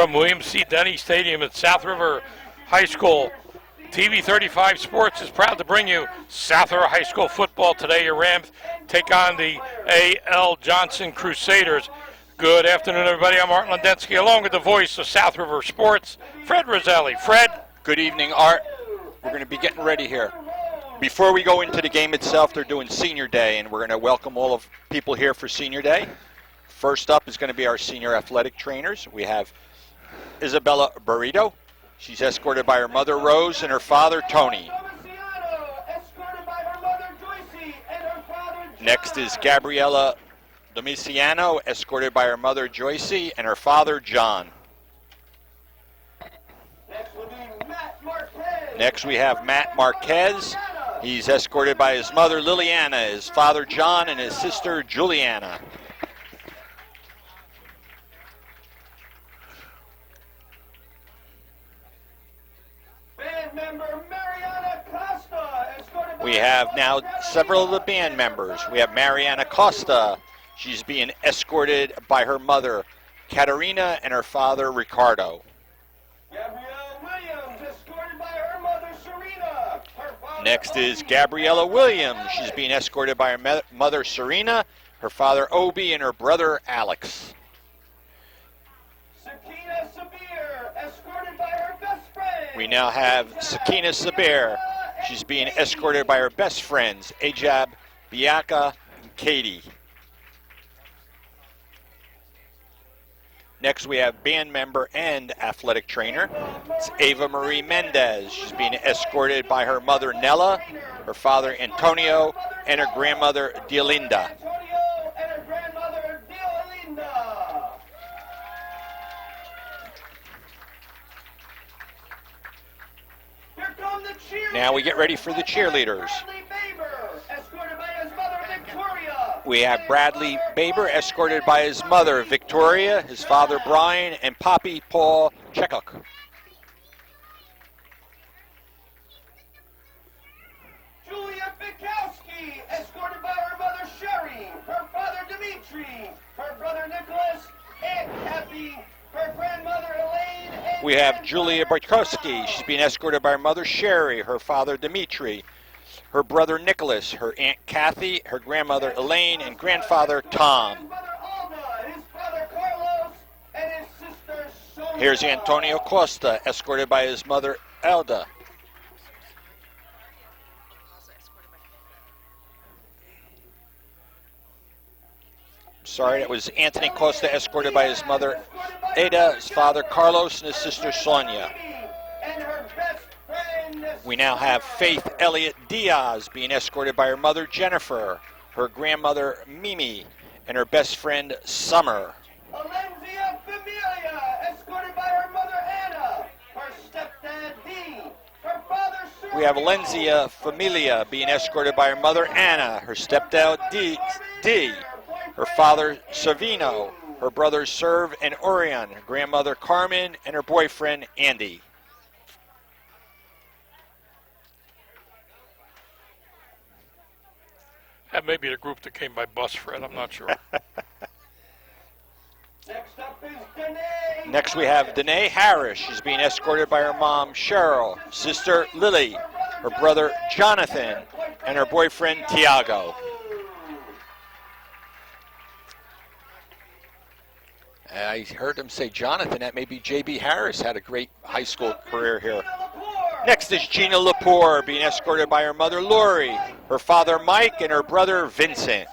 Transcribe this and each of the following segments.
From William C. Denny Stadium at South River High School, TV 35 Sports is proud to bring you South River High School football today. Your Rams take on the A.L. Johnson Crusaders. Good afternoon, everybody. I'm Art Londensky, along with the voice of South River Sports, Fred Roselli. Fred. Good evening, Art. We're going to be getting ready here. Before we go into the game itself, they're doing Senior Day, and we're going to welcome all of people here for Senior Day. First up is going to be our senior athletic trainers. We have Isabella Burrito. She's escorted by her mother, Rose, and her father, Tony. Next is Gabriella Domiciano, escorted by her mother, Joycey, and her father, John. Next we have Matt Marquez. He's escorted by his mother, Liliana, his father, John, and his sister, Juliana. We have now several of the band members. We have Mariana Costa. She's being escorted by her mother, Katerina, and her father, Ricardo. Gabriella Williams, escorted by her mother, Serena. Next is Gabriella Williams. She's being escorted by her mother, Serena, her father, Obi, and her brother, Alex. Sakina Sabir, escorted by her best friend. We now have Sakina Sabir. She's being escorted by her best friends, Ajab, Biaka, and Katie. Next we have band member and athletic trainer. It's Ava Marie Mendez. She's being escorted by her mother, Nella, her father, Antonio, and her grandmother, Diolinda. Now we get ready for the cheerleaders. We have Bradley Baber, escorted by his mother, Victoria, his father, Brian, and Poppy Paul Chekuk. Julia Bikowski, escorted by her mother, Sherry, her father, Dimitri, her brother, Nicholas, Aunt Kathy, her grandmother, Elaine, and we have Julia Bikowski. She's being escorted by her mother, Sherry, her father, Dimitri, her brother Nicholas, her Aunt Kathy, her grandmother Elaine, and grandfather Tom. Here's Antonio Costa, escorted by his mother Elda. Sorry, that was Anthony Costa, escorted by his mother Ada, his father Carlos, and his sister Sonia. We now have Faith Elliott Diaz being escorted by her mother Jennifer, her grandmother Mimi, and her best friend Summer. Alenzia Familia, escorted by her mother Anna, her stepdad Dean, her father Sir. We have Alenzia Familia being escorted by her mother Anna, her stepdad D, her father Savino, her brothers Serv and Orion, her grandmother Carmen, and her boyfriend Andy. That may be the group that came by bus, Fred. I'm not sure. Next up is Danae. Next we have Danae Harris. She's being escorted by her mom Cheryl, sister Lily, her brother Jonathan, and her boyfriend Tiago. I heard him say Jonathan. That may be J.B. Harris. Had a great high school career here. Next is Gina Lepore, being escorted by her mother Lori, her father Mike, and her brother Vincent.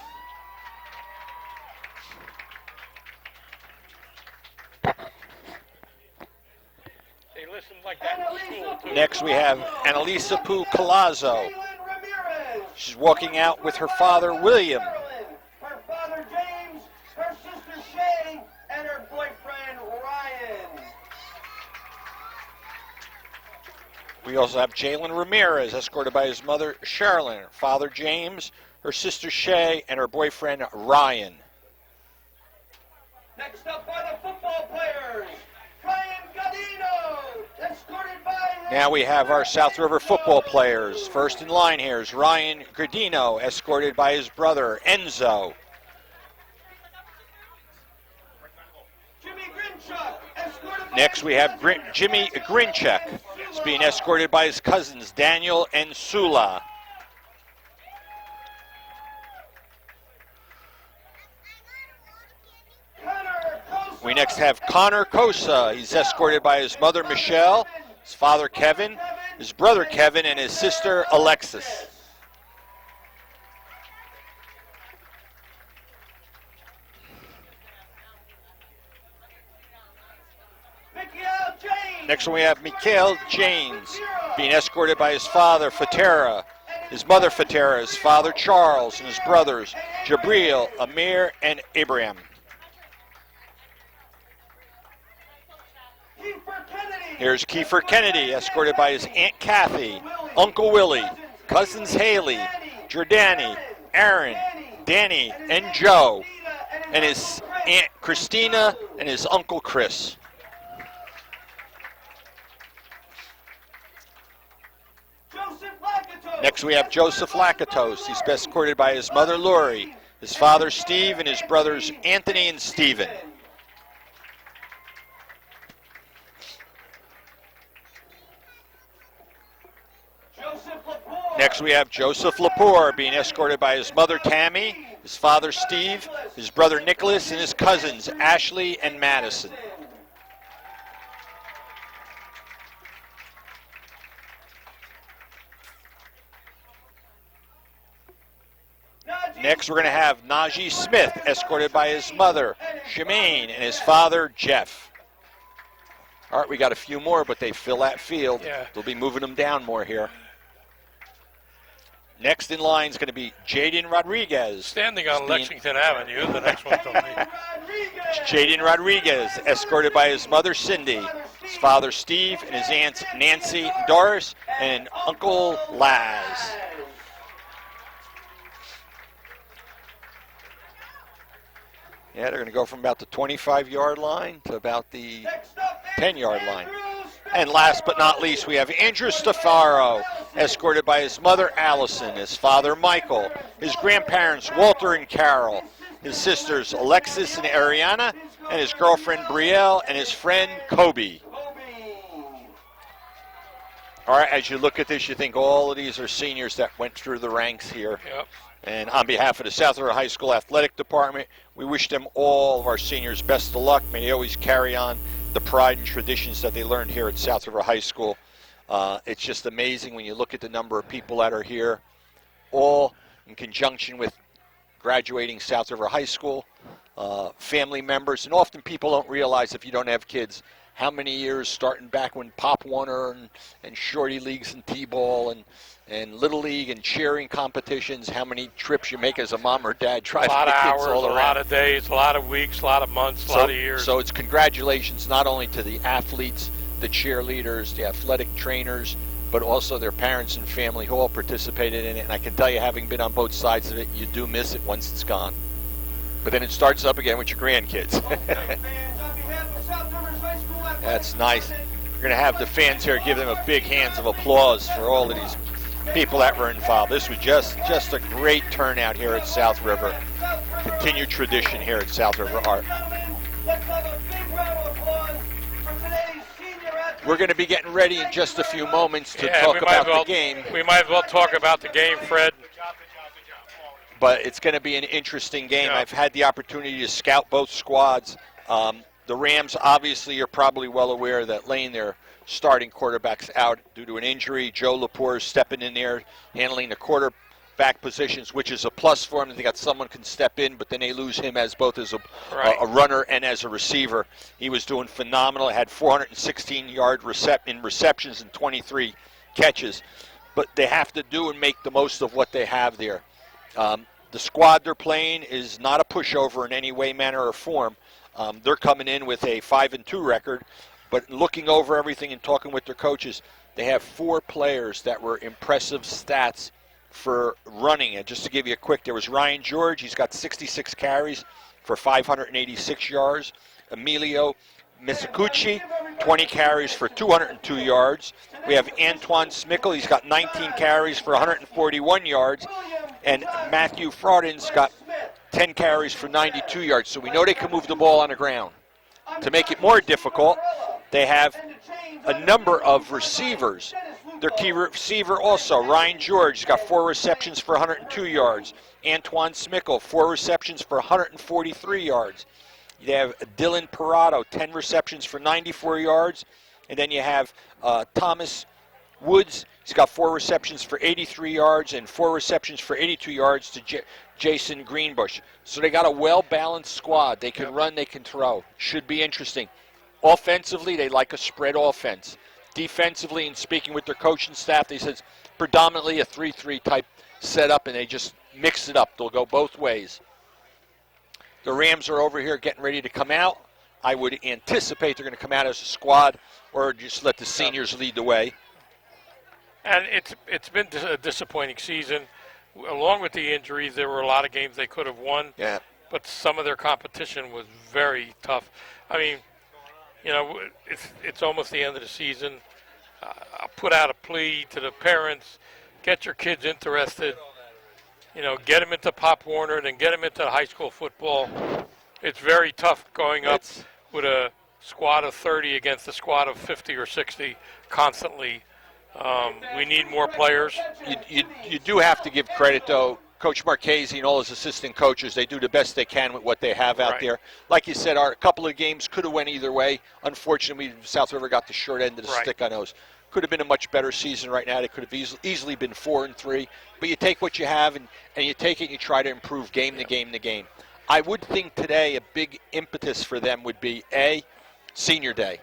They listen like that in school, too. Next we have Annalisa Poo Colazo. She's walking out with her father William. Her father James, her sister Shay, and her boyfriend Ryan. We also have Jalen Ramirez, escorted by his mother Sherilyn, her father James, her sister Shay, and her boyfriend Ryan. Next up are the football players. Ryan Godino, escorted by his Now we have our South River football players. First in line here is Ryan Godino, escorted by his brother Enzo. Next we have Jimmy Grinchek. He's being escorted by his cousins Daniel and Sula. We next have Connor Kosa. He's escorted by his mother Michelle, his father Kevin, his brother Kevin, and his sister Alexis. Next one we have Mikhail James, being escorted by his father Fatera, his mother Fatera, his father Charles, and his brothers Jabril, Amir, and Abraham. Here's Kiefer Kennedy, escorted by his Aunt Kathy, Uncle Willie, cousins Haley, Jordani, Aaron, Danny, and Joe, and his Aunt Christina and his Uncle Chris. Next we have Joseph Lakatos. He's escorted by his mother Lori, his father Steve, and his brothers Anthony and Stephen. Next we have Joseph Lepore being escorted by his mother Tammy, his father Steve, his brother Nicholas, and his cousins Ashley and Madison. Next we're going to have Najee Smith escorted by his mother Shemaine and his father Jeff. All right, we got a few more, but they fill that field. Yeah. They'll be moving them down more here. Next in line is going to be Jaden Rodriguez. Standing on Lexington Avenue, the next one's on me. Jaden Rodriguez, escorted by his mother Cindy, his father Steve, and his aunts Nancy and Doris, and Uncle Laz. Yeah, they're going to go from about the 25-yard line to about the 10-yard line. And last but not least, we have Andrew Stafaro, escorted by his mother Allison, his father Michael, his grandparents Walter and Carol, his sisters Alexis and Ariana, and his girlfriend Brielle, and his friend Kobe. All right, as you look at this, you think all of these are seniors that went through the ranks here. Yep. And on behalf of the South River High School Athletic Department, we wish them all of our seniors best of luck. May they always carry on the pride and traditions that they learned here at South River High School. It's just amazing when you look at the number of people that are here, all in conjunction with graduating South River High School, family members, and often people don't realize, if you don't have kids, how many years starting back when Pop Warner and Shorty Leagues and T-ball and Little League and cheering competitions, how many trips you make as a mom or dad driving the kids all around. A lot of hours, a lot of days, a lot of weeks, a lot of months, a lot of years. So it's congratulations not only to the athletes, the cheerleaders, the athletic trainers, but also their parents and family who all participated in it. And I can tell you, having been on both sides of it, you do miss it once it's gone. But then it starts up again with your grandkids. That's nice. We're going to have the fans here give them a big hands of applause for all of these people that were involved. This was just a great turnout here at South River. Continued tradition here at South River Art. We're going to be getting ready in just a few moments to talk about the game. We might as well talk about the game, Fred. But it's going to be an interesting game. Yeah. I've had the opportunity to scout both squads. The Rams, obviously, you're probably well aware that Lane, their starting quarterback's out due to an injury. Joe Lepore is stepping in there, handling the quarterback positions, which is a plus for them. They got someone can step in, but then they lose him as both as a runner and as a receiver. He was doing phenomenal. Had 416-yard receptions and 23 catches. But they have to do and make the most of what they have there. The squad they're playing is not a pushover in any way, manner, or form. They're coming in with a 5-2 record, but looking over everything and talking with their coaches, they have 4 players that were impressive stats for running. And just to give you a quick, there was Ryan George. He's got 66 carries for 586 yards. Emilio Misakuchi, 20 carries for 202 yards. We have Antoine Smickle. He's got 19 carries for 141 yards. And Matthew Fraudin's got 10 carries for 92 yards. So we know they can move the ball on the ground. To make it more difficult, They have a number of receivers. Their key receiver also, Ryan George, has got 4 receptions for 102 yards. Antoine Smickle, 4 receptions for 143 yards. You have Dylan Parado, 10 receptions for 94 yards. And then you have Thomas Woods. He's got 4 receptions for 83 yards and 4 receptions for 82 yards to Jason Greenbush. So they got a well-balanced squad. They can run, they can throw. Should be interesting. Offensively, they like a spread offense. Defensively, and speaking with their coaching staff, they said predominantly a 3-3 type setup, and they just mix it up. They'll go both ways. The Rams are over here getting ready to come out. I would anticipate they're going to come out as a squad or just let the seniors lead the way. And it's been a disappointing season. Along with the injuries, there were a lot of games they could have won. Yeah. But some of their competition was very tough. I mean, you know, it's almost the end of the season. I'll put out a plea to the parents: get your kids interested. You know, get them into Pop Warner, and then get them into high school football. It's very tough going up with a squad of 30 against a squad of 50 or 60 constantly. We need more players. You do have to give credit, though. Coach Marchese and all his assistant coaches, they do the best they can with what they have out there. Like you said, a couple of games could have went either way. Unfortunately, South River got the short end of the stick on those. Could have been a much better season right now. They could have easily been 4-3. But you take what you have and you take it and you try to improve game to game to game. I would think today a big impetus for them would be, Senior Day.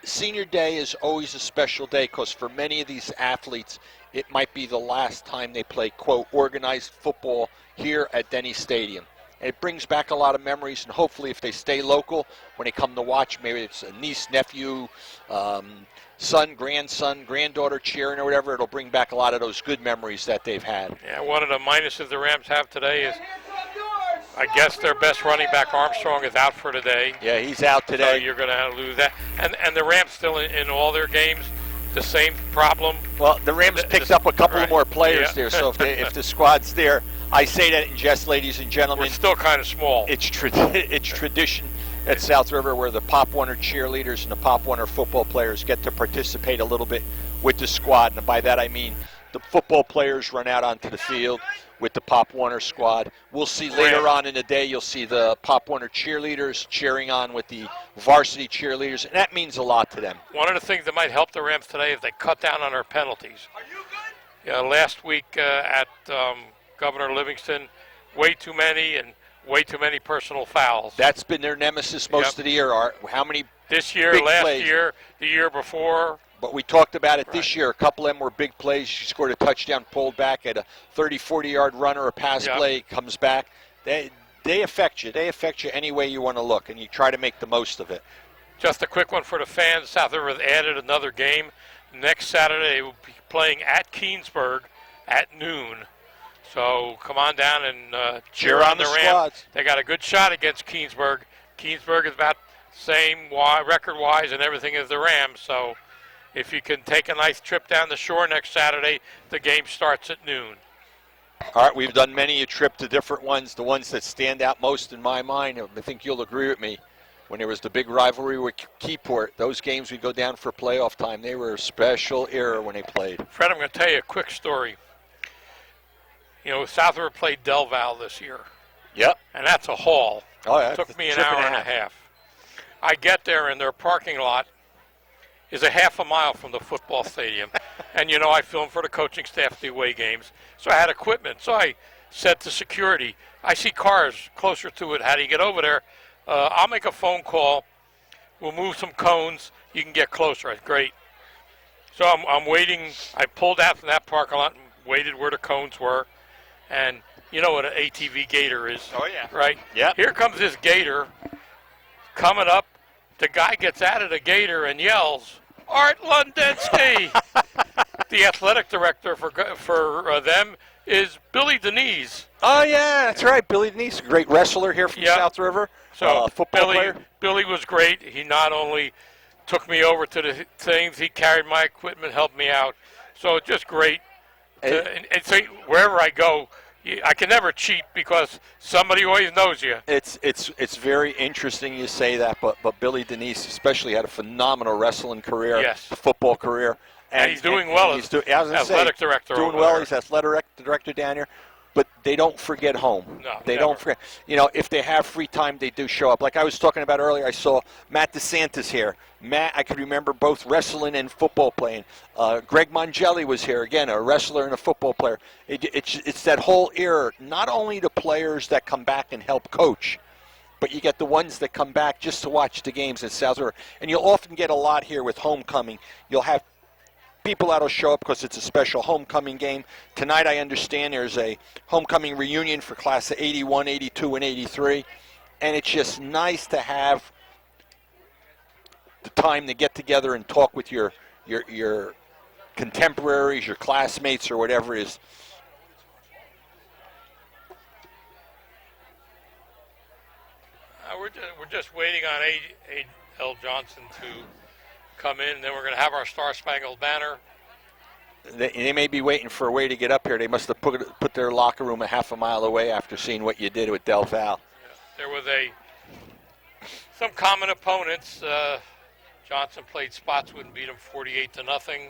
Senior Day is always a special day because for many of these athletes, it might be the last time they play, quote, organized football here at Denny Stadium. And it brings back a lot of memories, and hopefully if they stay local, when they come to watch, maybe it's a niece, nephew, son, grandson, granddaughter cheering or whatever, it'll bring back a lot of those good memories that they've had. Yeah, one of the minuses the Rams have today is, I guess their best running back, Armstrong, is out for today. Yeah, he's out today. So you're going to lose that. And the Rams still in all their games, the same problem. Well, the Rams picked up a couple more players there, so if the squad's there, I say that in jest, ladies and gentlemen. We're still kind of small. It's tradition at South River where the Pop Warner cheerleaders and the Pop Warner football players get to participate a little bit with the squad. And by that I mean the football players run out onto the field with the Pop Warner squad. We'll see later on in the day, you'll see the Pop Warner cheerleaders cheering on with the varsity cheerleaders, and that means a lot to them. One of the things that might help the Rams today is they cut down on their penalties. Last week at Governor Livingston, way too many and way too many personal fouls. That's been their nemesis most of the year, Art. How many this year, big last plays? year, the year before. But we talked about it this year. A couple of them were big plays. She scored a touchdown, pulled back at a 30, 40-yard run or a pass play, comes back. They affect you. They affect you any way you want to look, and you try to make the most of it. Just a quick one for the fans. South River has added another game. Next Saturday, they will be playing at Keensburg at noon. So come on down and cheer on the Rams. Squads. They got a good shot against Keensburg. Keensburg is about the same record-wise and everything as the Rams. So if you can take a nice trip down the shore next Saturday, the game starts at noon. All right, we've done many a trip to different ones. The ones that stand out most in my mind, I think you'll agree with me, when there was the big rivalry with Keyport, those games we go down for playoff time, they were a special era when they played. Fred, I'm going to tell you a quick story. South River played Del Val this year. Yep. And that's a haul. Oh, yeah. It took me an hour and a half. I get there, and their parking lot is a half a mile from the football stadium. And, I film for the coaching staff the away games. So I had equipment. So I said to security, I see cars closer to it. How do you get over there? I'll make a phone call. We'll move some cones. You can get closer. I said, great. So I'm waiting. I pulled out from that parking lot and waited where the cones were. And you know what an ATV gator is. Oh, yeah. Right? Yeah. Here comes this gator coming up. The guy gets out of the gator and yells, Art Lundensky. The athletic director for them is Billy Denise. Oh, yeah, that's right. Billy Denise, a great wrestler here from South River. So football player. Billy was great. He not only took me over to the things, he carried my equipment, helped me out. So just great. And so wherever I go, I can never cheat because somebody always knows you. It's very interesting you say that, but Billy Denise especially had a phenomenal wrestling career, Yes. football career, And he's doing well as athletic director Doing over well. there. He's athletic director down here. But they don't forget home. No, they never. don't forget. You know, if they have free time, they do show up. Like I was talking about earlier, I saw Matt DeSantis here. Matt, I could remember both wrestling and football playing. Greg Mongelli was here, again, a wrestler and a football player. It's that whole era, not only the players that come back and help coach, but you get the ones that come back just to watch the games at South River. And you'll often get a lot here with homecoming. You'll have people that'll show up because it's a special homecoming game. Tonight, I understand there's a homecoming reunion for class of 81, 82, and 83. And it's just nice to have the time to get together and talk with your contemporaries, your classmates, or whatever it is. We're just waiting on A.L. Johnson to come in, and then we're going to have our Star Spangled Banner. They may be waiting for a way to get up here. They must have put their locker room a half a mile away after seeing what you did with Del Val. There was some common opponents. Johnson played Spotswood and beat him 48-0.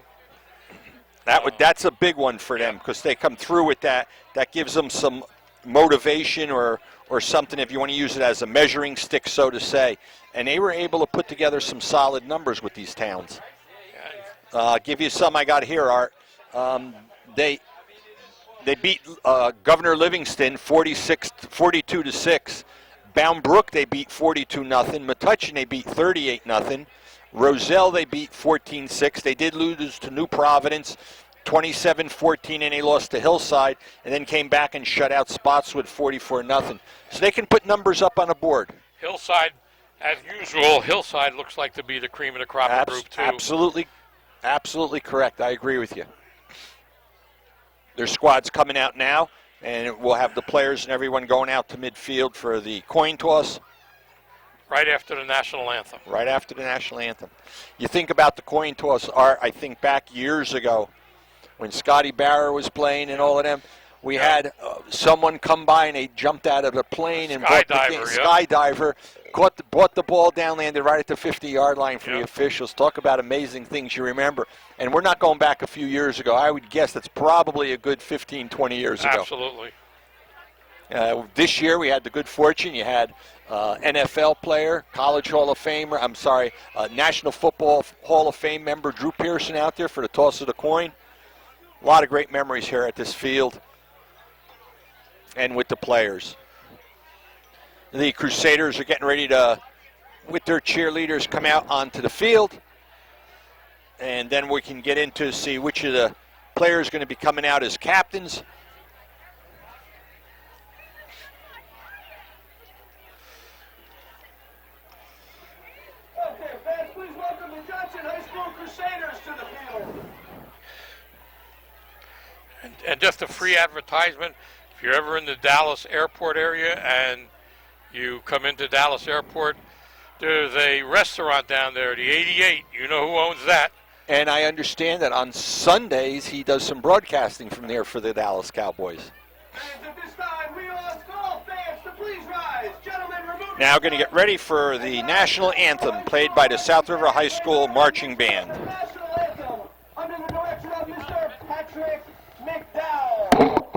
That's a big one for them because they come through with that. That gives them some motivation or something, if you want to use it as a measuring stick, so to say. And they were able to put together some solid numbers with these towns. Give you some I got here, Art. They beat Governor Livingston 42-6. Bound Brook they beat 42-0. Metuchen they beat 38-0. Roselle they beat 14-6. They did lose to New Providence 27-14, and they lost to Hillside, and then came back and shut out Spotswood 44-0. So they can put numbers up on a board. Hillside, as usual, Hillside looks like to be the cream of the crop of Group 2. Absolutely correct. I agree with you. Their squad's coming out now, and we'll have the players and everyone going out to midfield for the coin toss. Right after the national anthem. Right after the national anthem. You think about the coin toss, Art, I think back years ago when Scotty Barra was playing and all of them, we had someone come by and they jumped out of the plane and skydiver, brought the ball down, landed right at the 50-yard line for the officials. Talk about amazing things you remember. And we're not going back a few years ago. I would guess that's probably a good 15, 20 years ago. Absolutely. This year we had the good fortune. You had NFL player, College Hall of Famer, National Football Hall of Fame member Drew Pearson out there for the toss of the coin. A lot of great memories here at this field and with the players. The Crusaders are getting ready to, with their cheerleaders, come out onto the field. And then we can get into see which of the players are going to be coming out as captains. Okay, fans, please welcome the Johnson High School Crusaders to the field. And just a free advertisement, if you're ever in the Dallas airport area and you come into Dallas airport, there's a restaurant down there, the 88. You know who owns that. And I understand that on Sundays he does some broadcasting from there for the Dallas Cowboys. Fans, at this time, we ask all fans to please rise. Gentlemen, remove Now going to get ready for the national anthem played by the South River High School Marching Band. the national anthem under the direction of Mr. Patrick McDowell.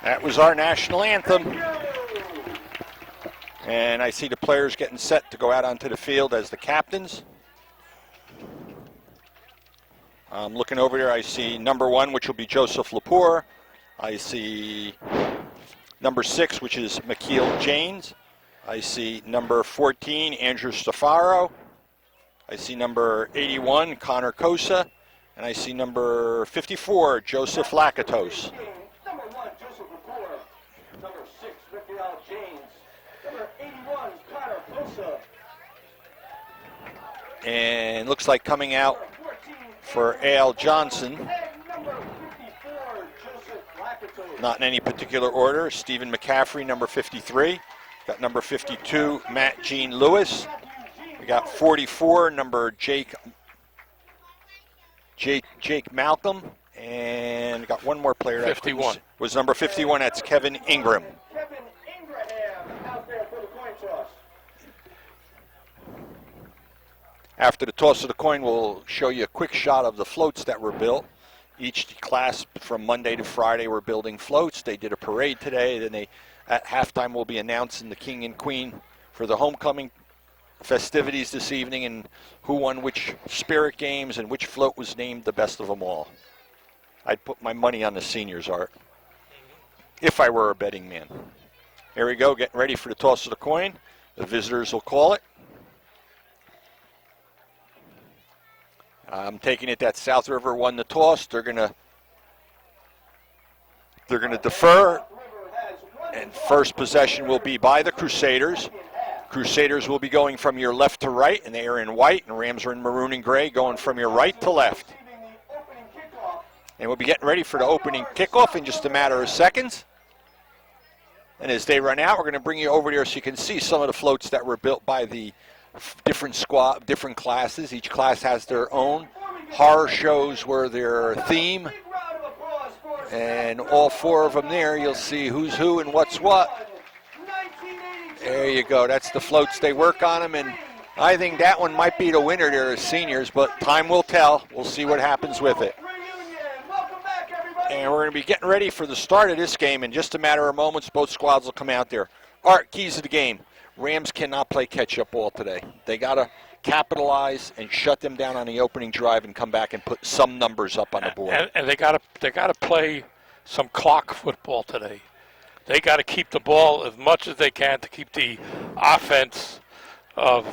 That was our national anthem. And I see the players getting set to go out onto the field as the captains. I'm looking over here. I see number 1, which will be Joseph Lepore. I see number 6, which is McKeel Janes. I see number 14, Andrew Stafaro. I see number 81, Connor Cosa. And I see number 54, Joseph Lakatos. Number 1, Joseph Lepore. Number 6, McKeel Janes. Number 81, Connor Cosa. And looks like coming out Number 14, for A.L. Johnson, and number 54, Joseph Lakatos. not in any particular order, Stephen McCaffrey, number 53. Got number 52, Matt Gene Lewis. We got 44, number Jake Malcolm. And got one more player. 51. Was number 51, that's Kevin Ingram. Kevin Ingraham out there for the coin toss. After the toss of the coin, we'll show you a quick shot of the floats that were built. Each class from Monday to Friday were building floats. They did a parade today. Then at halftime, we'll be announcing the king and queen for the homecoming festivities this evening and who won which spirit games and which float was named the best of them all. I'd put my money on the seniors, Art, if I were a betting man. Here we go, getting ready for the toss of the coin. The visitors will call it. I'm taking it that South River won the toss. They're gonna defer, and first possession will be by the Crusaders. Crusaders will be going from your left to right, and they are in white, and Rams are in maroon and gray, going from your right to left. And we'll be getting ready for the opening kickoff in just a matter of seconds. And as they run out, we're going to bring you over there so you can see some of the floats that were built by the different classes. Each class has their own. Horror shows were their theme. And all 4 of them there, you'll see who's who and what's what. There you go. That's the floats. They work on them, and I think that one might be the winner there as seniors, but time will tell. We'll see what happens with it. And we're going to be getting ready for the start of this game. In just a matter of moments, both squads will come out there. Art, keys of the game. Rams cannot play catch-up ball today. They got to capitalize and shut them down on the opening drive and come back and put some numbers up on the board. And they got to play some clock football today. They got to keep the ball as much as they can to keep the offense of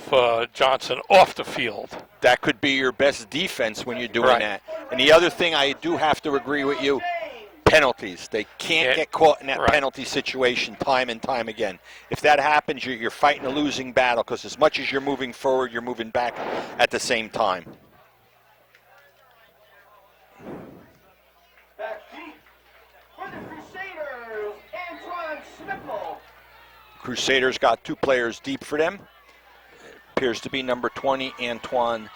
Johnson off the field. That could be your best defense when you're doing Right. that. And the other thing, I do have to agree with you, penalties. They can't get caught in that Right. penalty situation time and time again. If that happens, you're fighting a losing battle, because as much as you're moving forward, you're moving back at the same time. Back deep for the Crusaders, Antoine Smickle. Crusaders got 2 players deep for them. Appears to be number 20, Antoine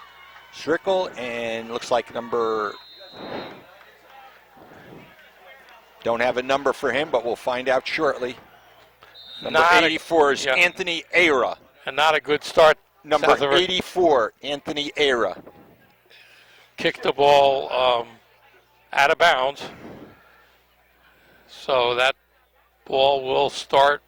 Strickle, and looks like don't have a number for him, but we'll find out shortly. Number 84 is Anthony Ayra. And not a good start. Number 84, Anthony Ayra. Kicked the ball out of bounds. So that ball will start.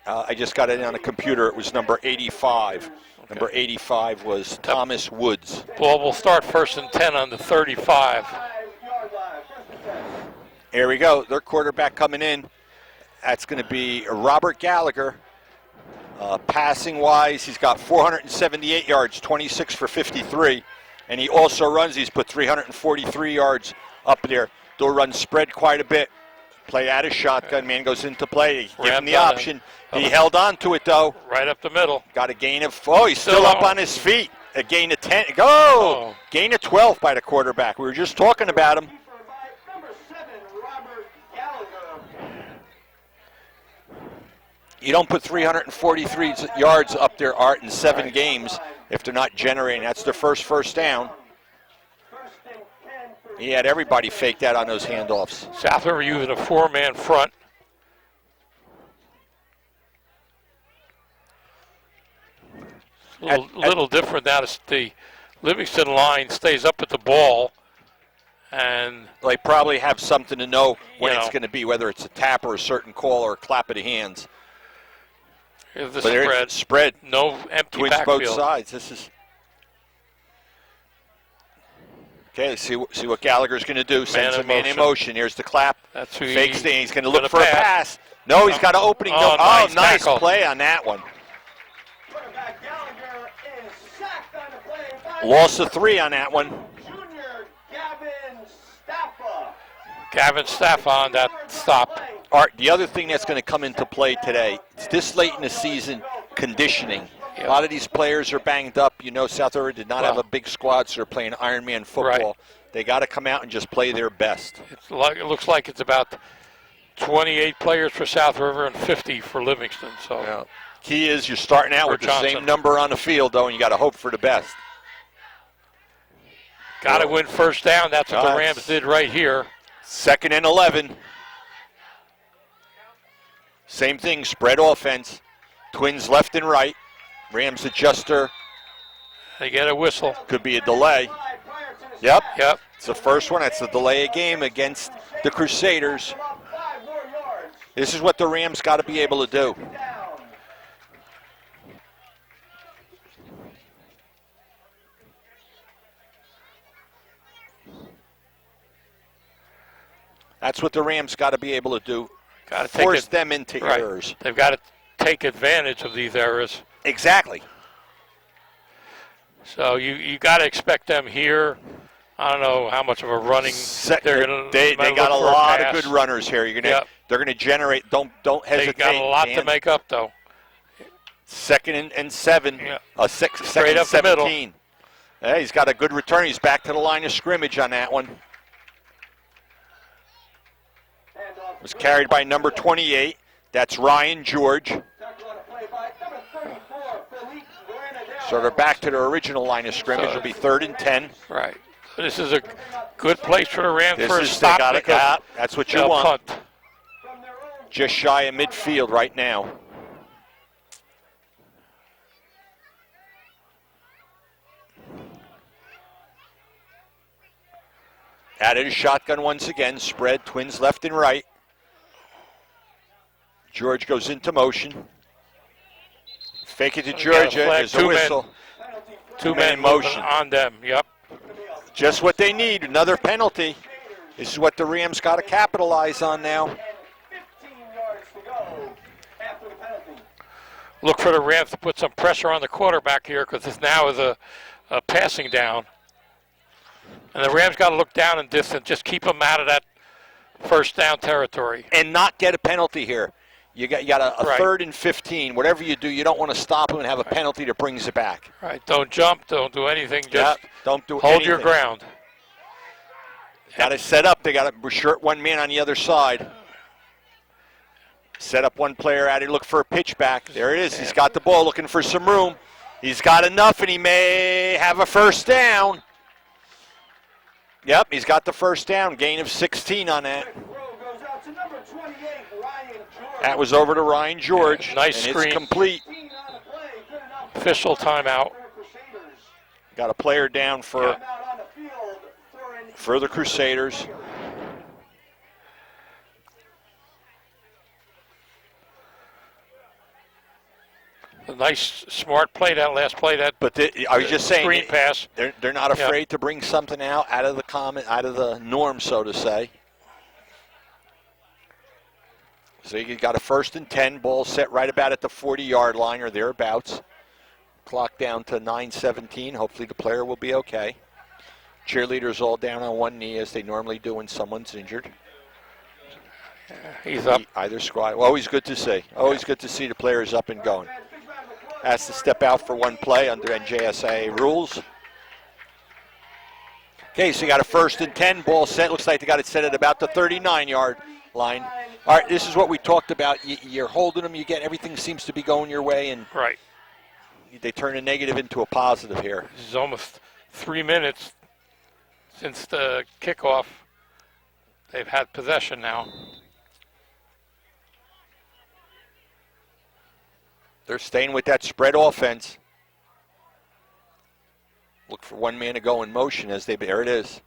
I just got it on a computer. It was number 85. Okay. Number 85 was Thomas Woods. Ball will start 1st and 10 on the 35. Here we go. Their quarterback coming in. That's going to be Robert Gallagher. Passing-wise, he's got 478 yards, 26 for 53. And he also runs. He's put 343 yards up there. They'll run spread quite a bit. Play out of shotgun. Man goes into play. Give him the option. He held on to it, though. Right up the middle. Got a gain of, he's still up on his feet. A gain of 10. Go! Oh. Gain of 12 by the quarterback. We were just talking about him. Number 7, Robert Gallagher. You don't put 343 yards up there, Art, in 7 games if they're not generating. That's their first down. He had everybody faked out on those handoffs. South River using a 4-man front. A little different now. The Livingston line stays up at the ball, And They probably have something to know when You it's know. going to be, whether it's a tap or a certain call or a clap of the hands. here's the But there's spread. spread. No empty Twins both backfield. sides. This is okay. Let's see what Gallagher's going to do. Sends Man a in man in motion. motion. Here's the clap. That's who Fakes he- thing. He's going to gonna look for a pass. No, he's got an opening. Oh, No. nice tackle. Play on that one. Quarterback Gallagher is sacked on the play by Loss of 3 on that one. Junior Gavin Staffa. Gavin Staff on that stop. Art, the other thing that's going to come into play today, it's this late in the season, conditioning. Yeah. A lot of these players are banged up. You know, South River did not have Well. a big squad, so they're playing Ironman football. Right. They got to come out and just play their best. It looks like it's about 28 players for South River and 50 for Livingston. So Yeah. Key is you're starting out Or with the Johnson. same number on the field, though, and you got to hope for the best. got to win first down. That's what the Nice. Rams did right here. 2nd and 11. Same thing, spread offense. Twins left and right. Rams adjuster. They get a whistle. Could be a delay. Prior to the Yep. Yep. It's the first one. That's the delay of game against the Crusaders. about 5 more yards. This is what the Rams got to be able to do. Down. That's what the Rams got to be able to do. Got to Force take it. them into Right. errors. They've got to take advantage of these errors. Exactly. So you got to expect them here. I don't know how much of a running they're going They to got a look for lot of pass. good runners here. Yep. They're gonna generate. Don't They hesitate. got a lot Dan. to make up, though. 2nd and 7. Yeah. Second Straight and up the middle. 17. Yeah, he's got a good return. He's back to the line of scrimmage on that one. Handoff. Was carried by number 28. That's Ryan George. Tackle on a play by number 34, Felipe Granadero. So they're back to their original line of scrimmage. It'll be 3rd and 10. Right. So this is a good place for the Rams This for a is they stop. got it. because Yeah, that's what you they'll want. punt. From their own Just shy of midfield right now. Added a shotgun once again. Spread. Twins left and right. George goes into motion. Fake it to got a Georgia. flag, There's a 2 men. whistle. Two men men in motion. moving on them. Yep. Just what they need. Another penalty. This is what the Rams got to capitalize on now. and 15 yards to go after the penalty. Look for the Rams to put some pressure on the quarterback here because this now is a passing down. And the Rams got to look down and distance. Just keep them out of that first down territory. And not get a penalty here. You got a Right. 3rd and 15. Whatever you do, you don't want to stop him and have a penalty that brings it back. Right. Don't jump. Don't do anything. Just Don't do hold your anything. ground. Got to set up. They got to short one man on the other side. Set up one player out. He look for a pitch back. There it is. He's got the ball, looking for some room. He's got enough, and he may have a first down. Yep, he's got the first down. Gain of 16 on that. Throw goes out to number 28, Ryan George. That was over to Ryan George. Nice and screen. It's complete. 15 on the play, good enough Official timeout. for Crusaders. Got a player down for Out on the field for an the Crusaders. A nice, smart play, that last play. That But I was just saying, screen pass. they're not Yeah. afraid to bring something out of the out of the norm, so to say. So you got a 1st and 10, ball set right about at the 40-yard line or thereabouts. Clock down to 9:17. Hopefully the player will be okay. Cheerleaders all down on one knee as they normally do when someone's injured. He's up. Either squad. Always good to see. Always good to see the players up and going. Has to step out for one play under NJSA rules. Okay, so you got a 1st and 10, ball set. Looks like they got it set at about the 39-yard line. All right, this is what we talked about. You're holding them. You get everything seems to be going your way, and Right. they turn a negative into a positive here. This is almost 3 minutes since the kickoff. They've had possession now. They're staying with that spread offense. Look for one man to go in motion as they. There it is.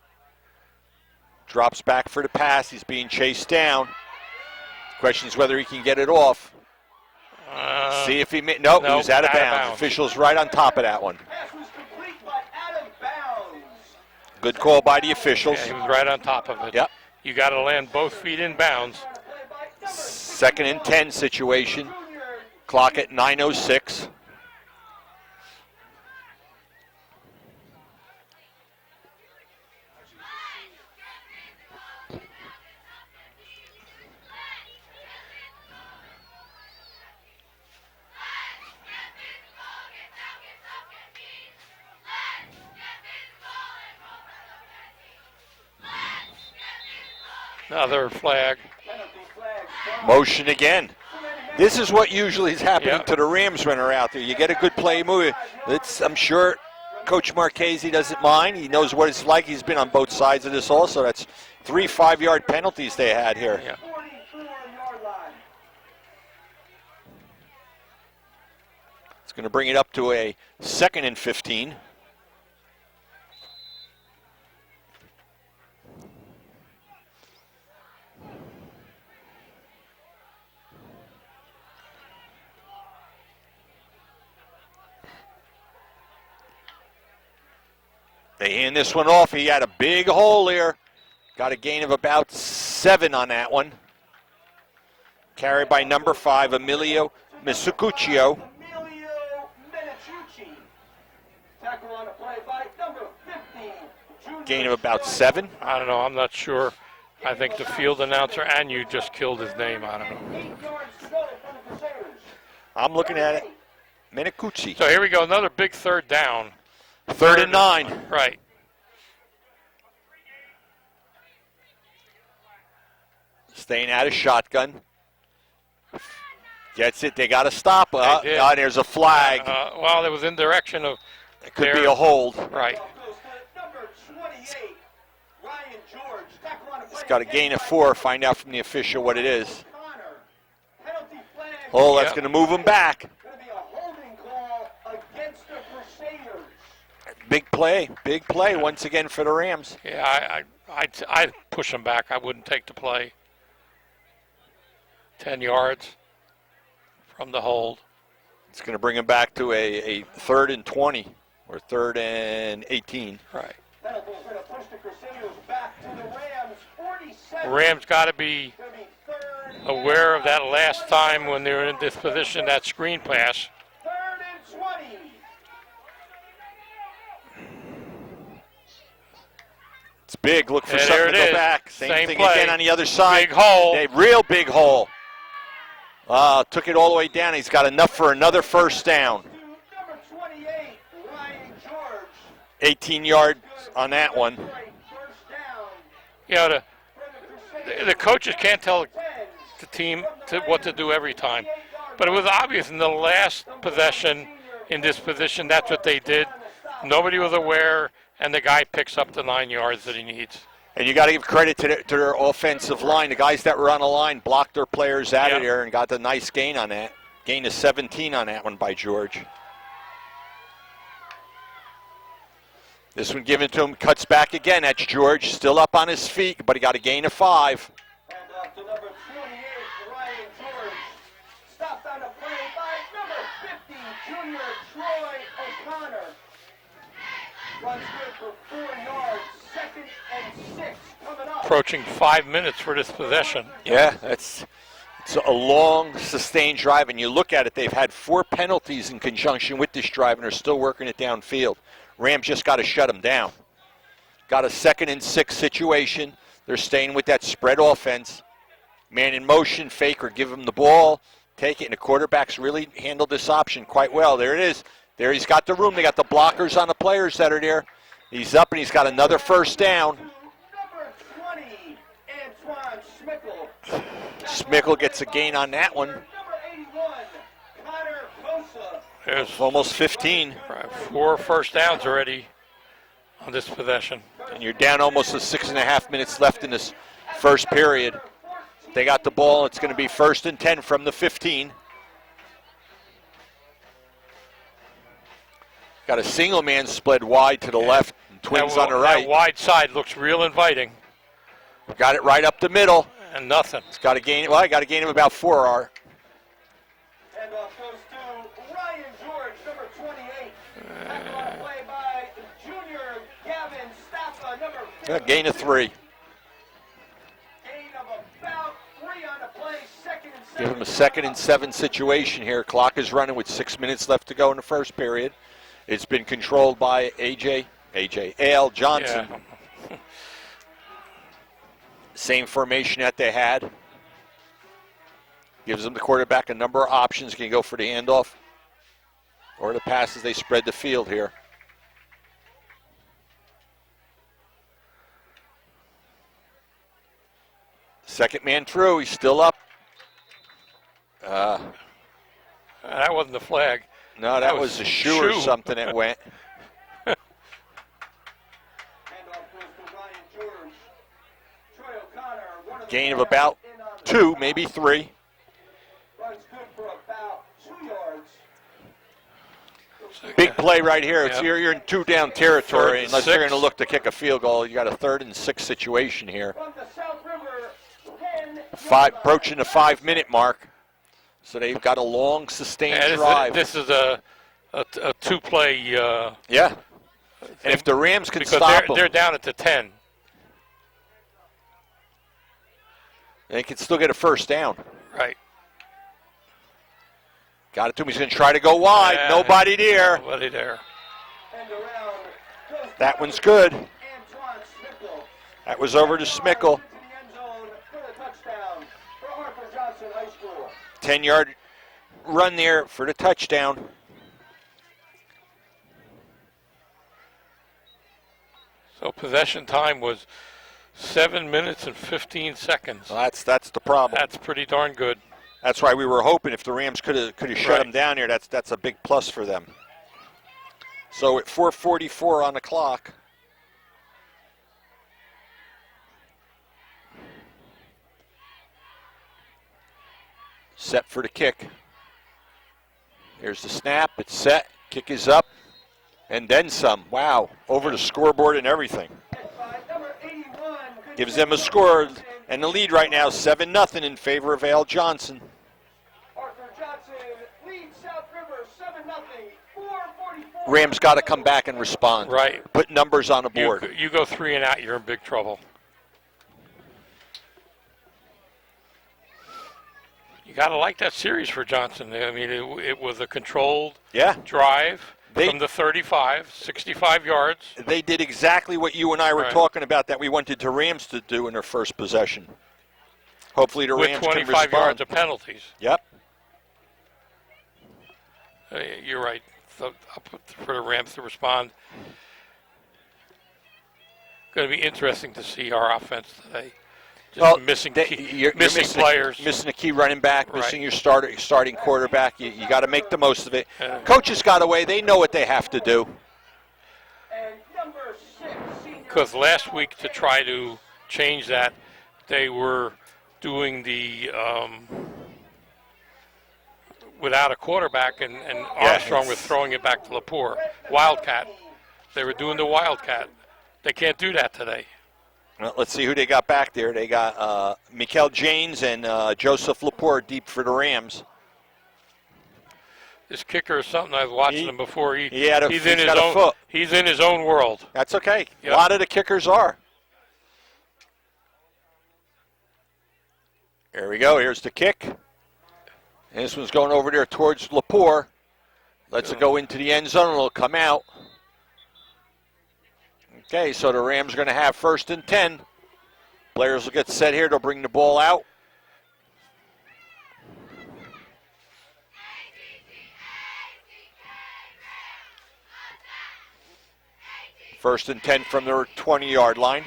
Drops back for the pass. He's being chased down. Question is whether he can get it off. See if he nope, he was out of bounds. Officials right on top of that one. Pass was complete, but out of bounds. Good call by the officials. Yeah, he was right on top of it. Yep. You got to land both feet in bounds. Second and 10 situation. Clock at 9:06. Another flag. Motion again. This is what usually is happening to the Rams when they're out there. You get a good play move. I'm sure Coach Marchese doesn't mind. He knows what it's like. He's been on both sides of this also. That's 3 5-yard penalties they had here. Yeah. It's going to bring it up to a 2nd and 15. They hand this one off. He had a big hole here. Got a gain of about 7 on that one. Carried by number 5, Emilio Misucuccio. Emilio Minicucci. Tackle on the play by number 15. Junior Gain of about 7. I don't know. I'm not sure. I think the field announcer and you just killed his name. I don't know. 8 yards to go from the Crusaders. I'm looking at it. Minicucci. So here we go. Another big third down. 3rd and 9. Right. Staying out of shotgun. Gets it. They got to stop. They did. There's a flag. Well, it was in direction of. It could be a hold. Right. Goes to number 28, Ryan George. Tackle on the play. It's got a gain of 4. Find out from the official what it is. Connor. Penalty flag. Oh, that's Yep. going to move him back. Going to be a holding call against the Crusaders. Big play. Big play once again for the Rams. Yeah, I'd push him back. I wouldn't take the play. 10 yards from the hold. It's going to bring him back to a 3rd and 20 or 3rd and 18. Right. Penalty is going to push the Crusaders back to the Rams. 47. Rams got to be Going to be 3rd. aware of that last time when they were in this position, that screen pass. 3rd and 20. It's big. Look for Yeah, something to there it go is. back. Same Same thing play. again on the other side. Big hole. A real big hole. Took it all the way down. He's got enough for another first down. To number 28, Ryan George. 18 yards on that one. First down You know, for the Crusaders. the coaches can't tell 10. the team what to do every time. But it was obvious in the last possession in this position, that's what they did. Nobody was aware, and the guy picks up the 9 yards that he needs. And you got to give credit to their offensive line. The guys that were on the line blocked their players out of Yep. there and got the nice gain on that. Gain of 17 on that one by George. This one given to him, cuts back again. That's George, still up on his feet, but he got a gain of 5. And to number 28, Ryan George. Stopped on the play by number 50, Junior Troy O'Connor. Runs good for 4 yards. 2nd and 6 coming up. Approaching 5 minutes for this possession. Yeah, it's a long, sustained drive, and you look at it, they've had 4 penalties in conjunction with this drive, and they're still working it downfield. Rams just got to shut them down. Got a 2nd and 6 situation. They're staying with that spread offense. Man in motion, fake or give him the ball, take it, and the quarterbacks really handled this option quite well. There it is. There he's got the room. They got the blockers on the players that are there. He's up, and he's got another first down. Number 20, Antoine Schmickel. Schmickel gets a gain on that one. Number 81, Connor Kosa. There's Almost 15. 4 first downs already on this possession. And you're down almost to 6.5 minutes left in this first period. They got the ball. It's going to be 1st and 10 from the 15. Got a single man split wide to the left, and twins That- on the right. That wide side looks real inviting. Got it right up the middle. And nothing. It's got to gain. Well, I got to gain him about 4 R. Handoff goes to Ryan George, number 28. Tackle on play by junior Gavin Staffa, number 50. Gain of 3. Gain of about 3 on the play, second and 7. Give him a 2nd and 7 situation here. Clock is running with 6 minutes left to go in the first period. It's been controlled by A.L. Johnson. Yeah. Same formation that they had. Gives them the quarterback a number of options. Can you go for the handoff or the pass as they spread the field here? Second man through. He's still up. That wasn't the flag. No, that was a shoe or something that went. Handoff goes to Ryan George. Troy O'Connor, one of the Gain of about in on the 2, maybe 3. runs good for about 2 yards. Big play right here. It's, Yeah. you're in 2-down territory. 3rd and Unless you're 6. going to look to kick a field goal, you got a 3rd and 6 situation here. From the South River, 10 Approaching the 5-minute mark. So they've got a long, sustained Yeah, drive. this is a two-play Yeah. And if the Rams can because stop them, they're down at the 10. they can still get a first down. Right. Got it to him. He's going to try to go wide. Yeah. Nobody there. Nobody there. and around goes That to one's good. Antoine Smickle. That was over to Smickle. Into the end zone for the touchdown for Harper Johnson High School. 10-yard run there for the touchdown. So possession time was 7 minutes and 15 seconds. Well, that's the problem. That's pretty darn good. That's why we were hoping if the Rams could have shut Right. them down here, that's a big plus for them. So at 4:44 on the clock. Set for the kick. Here's the snap. It's set. Kick is up. And then some. Wow. Over the scoreboard and everything. Number 81 Gives them a score. And the lead right now, 7-0 in favor of Al Johnson. Arthur Johnson leads South River 7-0. 4:44. Rams got to come back and respond. Right. Put numbers on the board. You go 3 and out, you're in big trouble. You got to like that series for Johnson. I mean, it was a controlled Yeah. drive They- from the 35, 65 yards. They did exactly what you and I were Right. talking about that we wanted the Rams to do in their first possession. Hopefully the With Rams can 25 yards respond. of penalties. Yep. You're right. So, for the Rams to respond. Going to be interesting to see our offense today. Just missing you're missing players. Missing a key running back, Right. missing your starting quarterback. You got to make the most of it. Yeah. Coaches got away. They know what they have to do. And number 6, senior Because last week, to try to change that, they were doing the without a quarterback, and Armstrong was throwing it back to Lepore. Wildcat. They were doing the Wildcat. They can't do that today. Well, let's see who they got back there. They got Mikael Janes and Joseph Lepore deep for the Rams. This kicker is something. I was watching him before. He's got in his a own. foot. He's in his own world. That's okay. Yep. A lot of the kickers are. There we go. Here's the kick. And this one's going over there towards Lepore. Lets it go into the end zone. It'll come out. Okay, so the Rams are going to have 1st and 10. Players will get set here. They'll bring the ball out. First and 10 from their 20-yard line.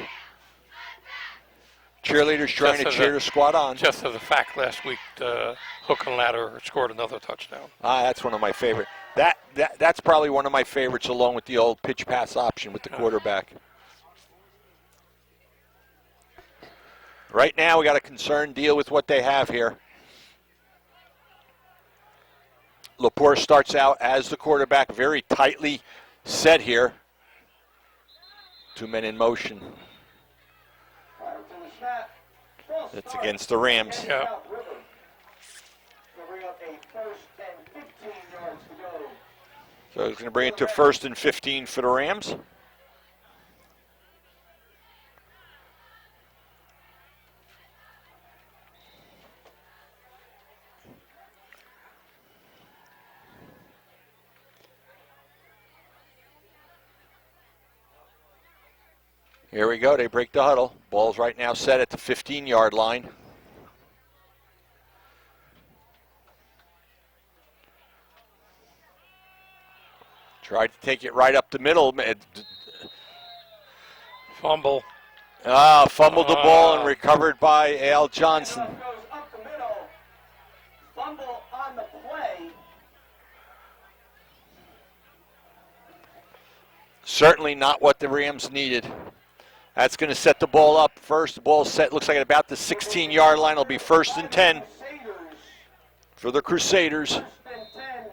Cheerleaders trying to Just as cheer a- the squad on. Just as a fact, last week, Hook and Ladder scored another touchdown. That's one of my favorite. That's probably one of my favorites, along with the old pitch pass option with the quarterback. Right now, we got a concerned deal with what they have here. Lepore starts out as the quarterback, very tightly set here. 2 men in motion. prior to the snap. False That's start. against the Rams. Yeah. South River. Gonna bring up a first and 15 yards to go. So he's going to bring it to 1st and 15 for the Rams. Here we go. They break the huddle. Ball's right now set at the 15-yard line. Tried to take it right up the middle. Fumble. Fumbled the ball and recovered by Al Johnson. Goes up the middle. Fumble on the play. Certainly not what the Rams needed. That's going to set the ball up first. The ball set, looks like at about the 16-yard line. It'll be 1st and 10 Crusaders. for the Crusaders. 1st and 10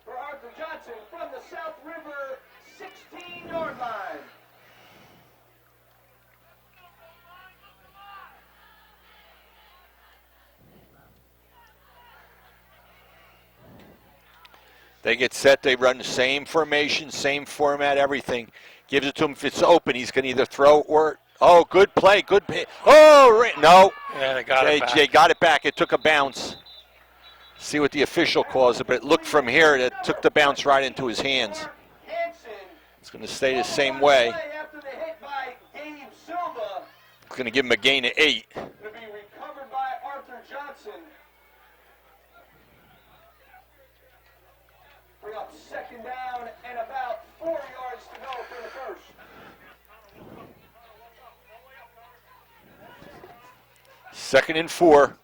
for Arthur Johnson from the South River 16-yard line. They get set. They run the same formation, same format, everything. Gives it to him. If it's open, he's going to either throw or... Oh, good play. Good play. Oh, no. Yeah, they got it back. They got it back. It took a bounce. See what the official calls it, but it looked from here that it took the bounce right into his hands. Hanson. It's going to stay the same way. After the hit by Gabe Silva. It's going to give him a gain of 8. Going to be recovered by Arthur Johnson. Bring up 2nd down and about 4 yards to go for the first. Second and 4.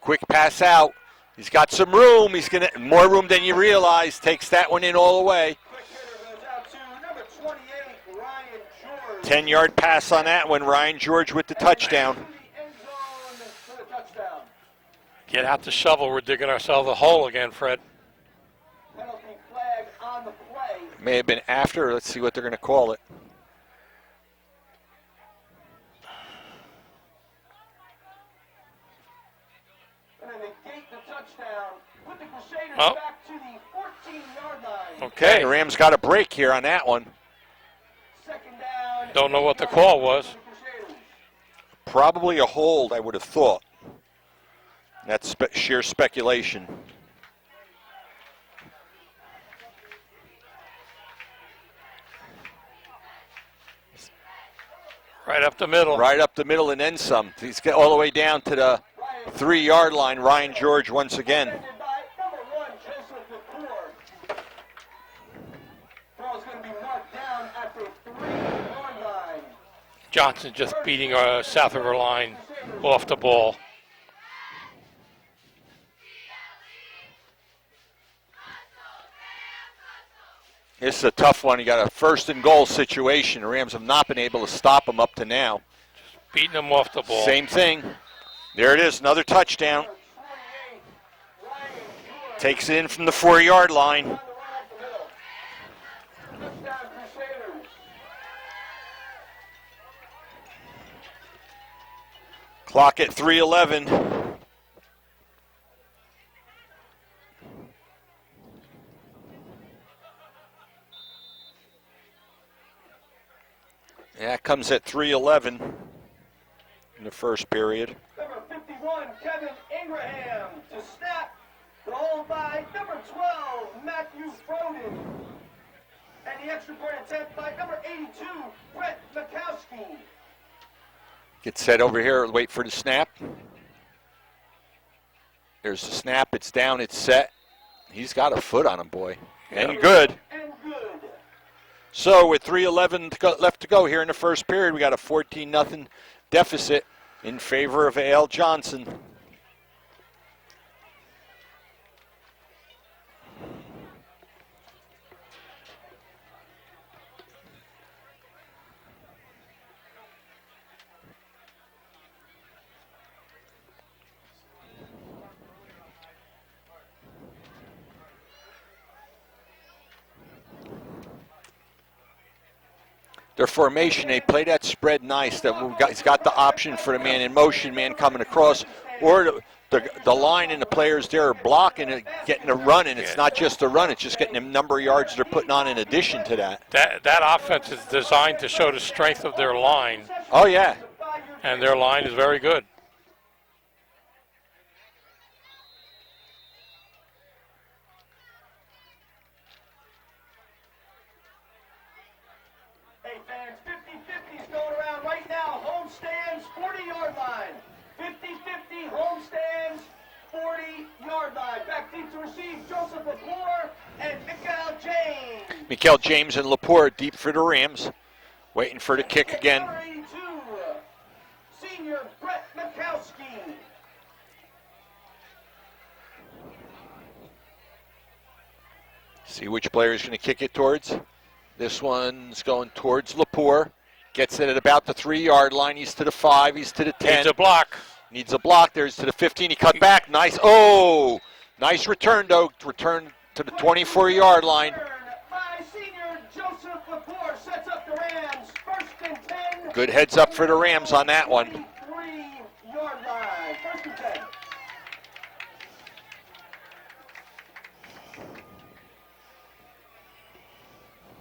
Quick pass out. He's got some room. He's going to more room than you realize. Takes that one in all the way. Quick hitter goes out to number 28, Ryan George. 10-yard pass on that one. Ryan George with the touchdown. To the end zone for the touchdown. Get out the shovel. We're digging ourselves a hole again, Fred. Penalty flag on the play. May have been after. Let's see what they're going to call it. Going to negate the touchdown. Put the Crusaders Oh. back to the 14-yard line. Okay. The Rams got a break here on that one. 2nd down. Don't know what the call was. For the Crusaders. Probably a hold, I would have thought. That's sheer speculation. Right up the middle. Right up the middle and then some. He's got all the way down to the 3-yard line. Ryan George once again. Defended by number 1, Joseph McClure. Throw is going to be marked down at the 3-yard line. Johnson just beating our South River line off the ball. This is a tough one. You got a 1st and goal situation. The Rams have not been able to stop him up to now. Beating them off the ball. Same thing. There it is, another touchdown. Number 28, Ryan George. Takes it in from the 4-yard line. On the run up the middle. Touchdown Crusaders. Clock at 3:11. That comes at 3:11 in the first period. Number 51, Kevin Ingraham to snap. The hold by number 12, Matthew Froden. And the extra point attempt by number 82, Brett Mikowski. Get set over here, wait for the snap. There's the snap, it's down, it's set. He's got a foot on him, boy. And good. And good. So with 3:11 left to go here in the first period, we got a 14-0 deficit in favor of Al Johnson. their formation, they play that spread nice. He's got the option for the man in motion, man coming across, or the line and the players there are blocking it, getting a run, and it's not just a run, it's just getting the number of yards they're putting on in addition to that. That offense is designed to show the strength of their line, Oh, yeah. and their line is very good. Hey fans, 50-50 is going around right now. Home stands, 40-yard line. 50-50, home stands, 40-yard line. Back deep to receive, Joseph Lepore and Mikael James. Mikael James and Lepore deep for the Rams, waiting for the kick again. Number 82, senior Brett Mikowski. See which player is going to kick it towards. This one's going towards Lepore. Gets it at about the 3-yard line. He's to the 5. He's to the 10. Needs a block. Needs a block. There's to the 15. He cut back. Nice. Oh, nice return, though. Return to the 24-yard line. By senior Joseph Lepore sets up the Rams. 1st and 10. Good heads up for the Rams on that one. 3-yard line. 1st and 10.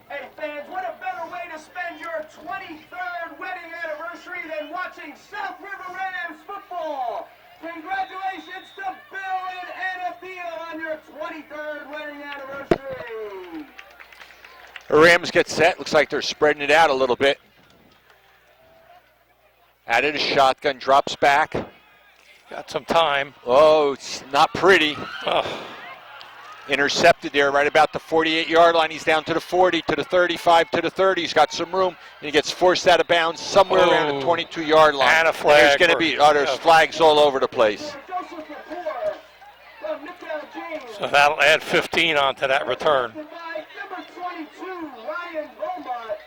Hey fans, what a better way to spend your 23rd wedding anniversary than watching South River Rams football. Congratulations to Bill and Anna Thiel on your 23rd wedding anniversary. The Rams get set. Looks like they're spreading it out a little bit. Added a shotgun, drops back. Got some time. Oh, it's not pretty. Oh, Intercepted there right about the 48-yard line. He's down to the 40, to the 35, to the 30. He's got some room, and he gets forced out of bounds somewhere around the 22-yard line. And a flag. There's going to be there's flags all over the place. Joseph Lepore from Mikael James. so that'll add 15 onto that return. By number 22, Ryan Beaumont.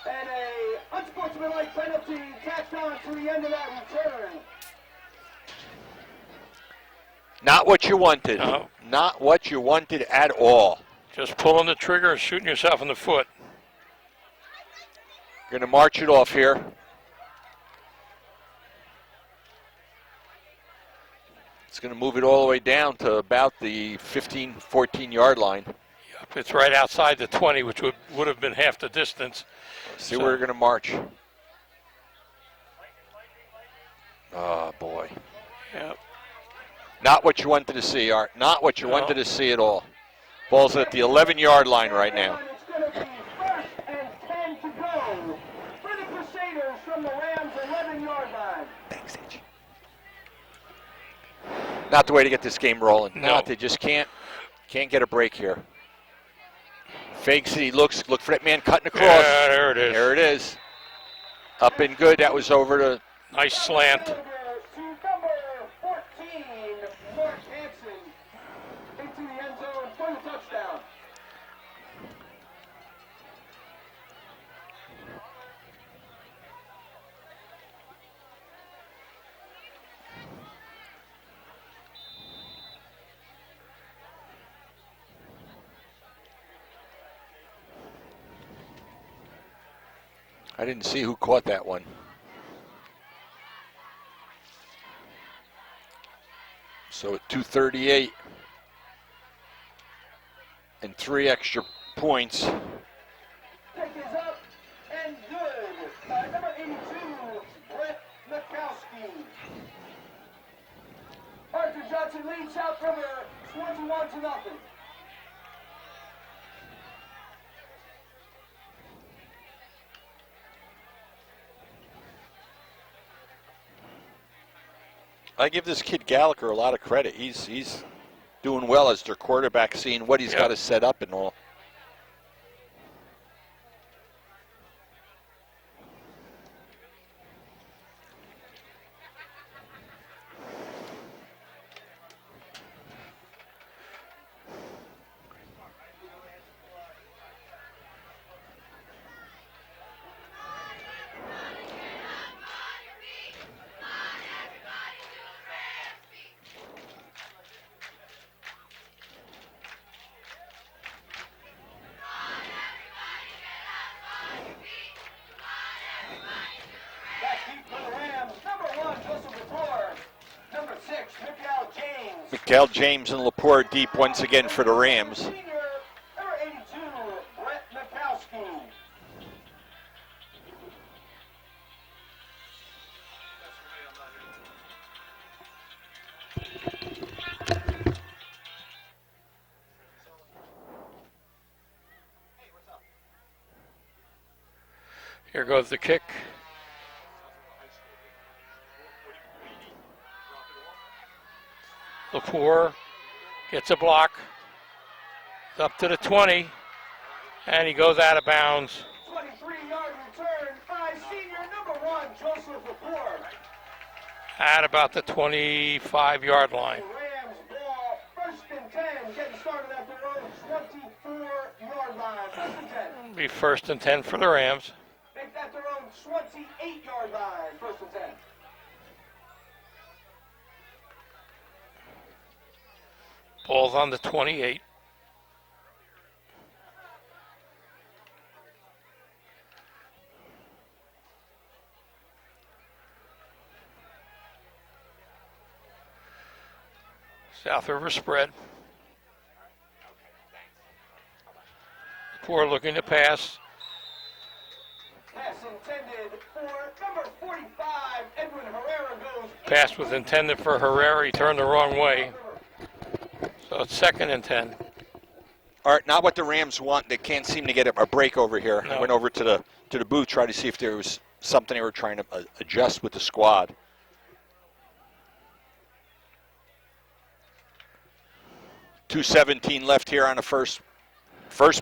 And a unsportsmanlike penalty tacked on to the end of that return. Not what you wanted. No. Not what you wanted at all. Just pulling the trigger and shooting yourself in the foot. Going to march it off here. It's going to move it all the way down to about the 15, 14-yard line. Yep, it's right outside the 20, which would have been half the distance. See where we're going to march. Oh, boy. Yep. Not what you wanted to see, Art. Not what you No. wanted to see at all. Ball's at the 11-yard line right now. It's going to be 1st and 10 to go for the Crusaders from the Rams' 11-yard line. Thanks, H. Not the way to get this game rolling. No. Not. They just can't get a break here. Fakes it. He look for that man cutting across. Yeah, there it is. There it is. Up and good. That was over to Nice slant. To number 14, Mark Hansen, into the end zone for the touchdown. I didn't see who caught that one. So at 2:38 and 3 extra points. Kick is up and good by number 82, Brett Mikowski. Arthur Johnson leads South River 21-0. I give this kid Gallagher a lot of credit. He's doing well as their quarterback, seeing what he's got to set up and all. Mikael James and Lepore deep once again for the Rams. Senior, number 82, Brett Mikowski. Here goes the kick. Lepore gets a block. It's up to the 20, and he goes out of bounds 23-yard return by senior number 1, Joseph Lepore. at about the 25-yard line. Rams ball, first and 10, getting started at their own 24-yard line. First and 10. Be first and 10 for the Rams. Make that their own 28-yard line. First and 10. Ball's on the 28. South River spread. Poor looking to pass. Pass intended for number 45, Edwin Herrera goes. Pass was intended for Herrera. He turned the wrong way. So it's second and 10. All right, not what the Rams want. They can't seem to get a break over here. No. I went over to the booth, tried to see if there was something they were trying to adjust with the squad. .217 left here on the first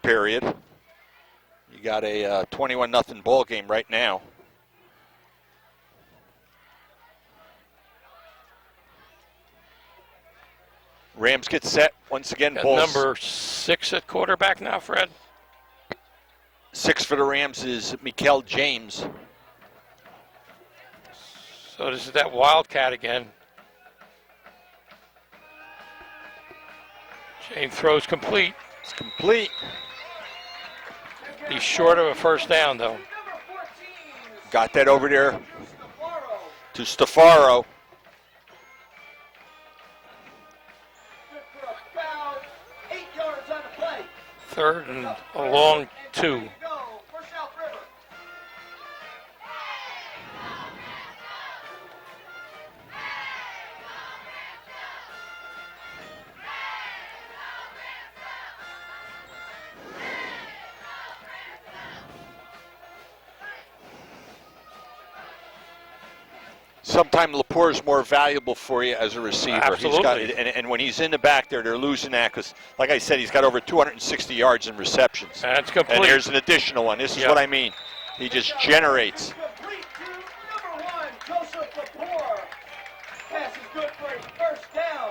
period. You got a 21-0 ball game right now. Rams get set once again. Got Ball's number 6 at quarterback now, Fred. 6 for the Rams is Mikael James. So this is that Wildcat again. James throws complete. It's complete. He's short of a first down, though. Number 14, Got that over there Stefaro. to Stefaro. Good for about 8 yards on the play. Third and a long 2. Ready to go for South River. Sometimes Lepore is more valuable for you as a receiver. Absolutely. He's got, and when he's in the back there, they're losing that because, like I said, he's got over 260 yards in receptions. That's complete. And there's an additional one. This is Yep. what I mean. He just generates. Complete to number 1, Joseph Lepore. Pass is good for a first down.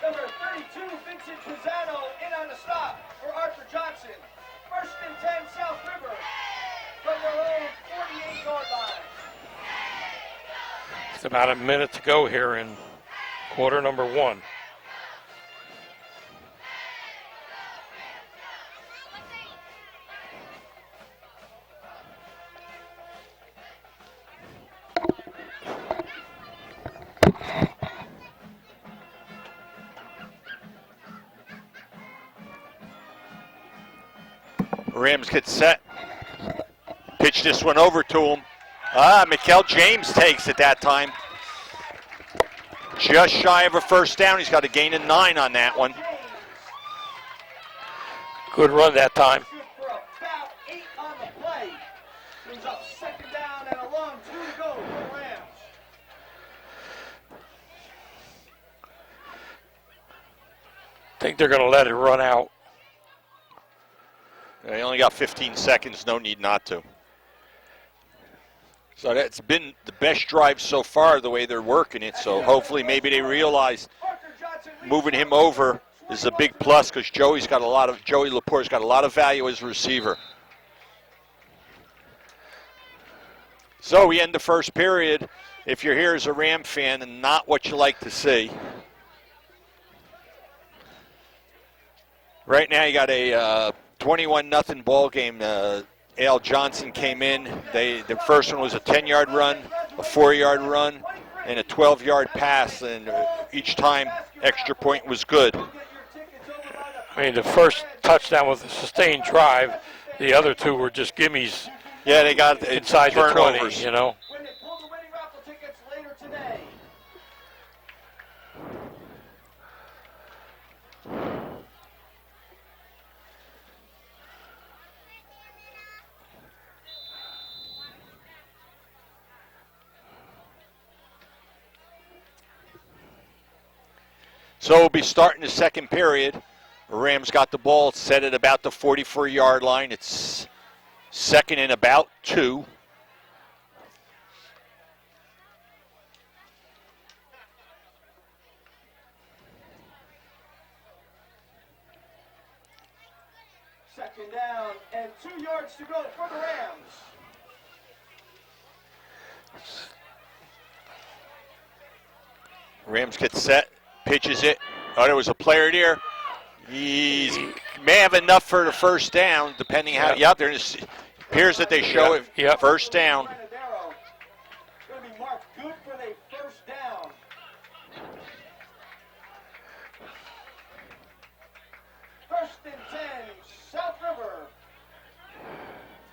Number 32, Vincent Pisano in on the stop for Arthur Johnson. First and 10, South River from their own 48-yard line. It's about a minute to go here in quarter number 1. Rams get set. Pitch this one over to him. Mikael James takes it that time. Just shy of a first down. He's got a gain of 9 on that one. Good run that time. Shoot for about 8 on the play. Brings up second down and a long 2 to go for the Rams. Think they're going to let it run out. They only got 15 seconds. No need not to. So that's been the best drive so far, the way they're working it. So hopefully maybe they realize Arthur Johnson moving him over is a big plus because Joey Lepore's got a lot of value as a receiver. So we end the first period. If you're here as a Ram fan and not what you like to see. Right now you got a 21-0 ball game. Al Johnson came in. The first one was a 10-yard run, a 4-yard run. and a 12-yard pass, and each time extra point was good. I mean, the first touchdown was a sustained drive. The other two were just gimmies Yeah, they got inside the turnovers. 20, you know. When they pull the winning raffle tickets later today. So we'll be starting the second period. The Rams got the ball set at about the 44-yard line. It's second and about 2. Second down and 2 yards to go for the Rams. Rams get set, pitches it. Oh, there was a player there. He may have enough for the first down, depending how. Yep, there appears that they show it Yep. first down. Going to be marked good for the first down. First and 10, South River.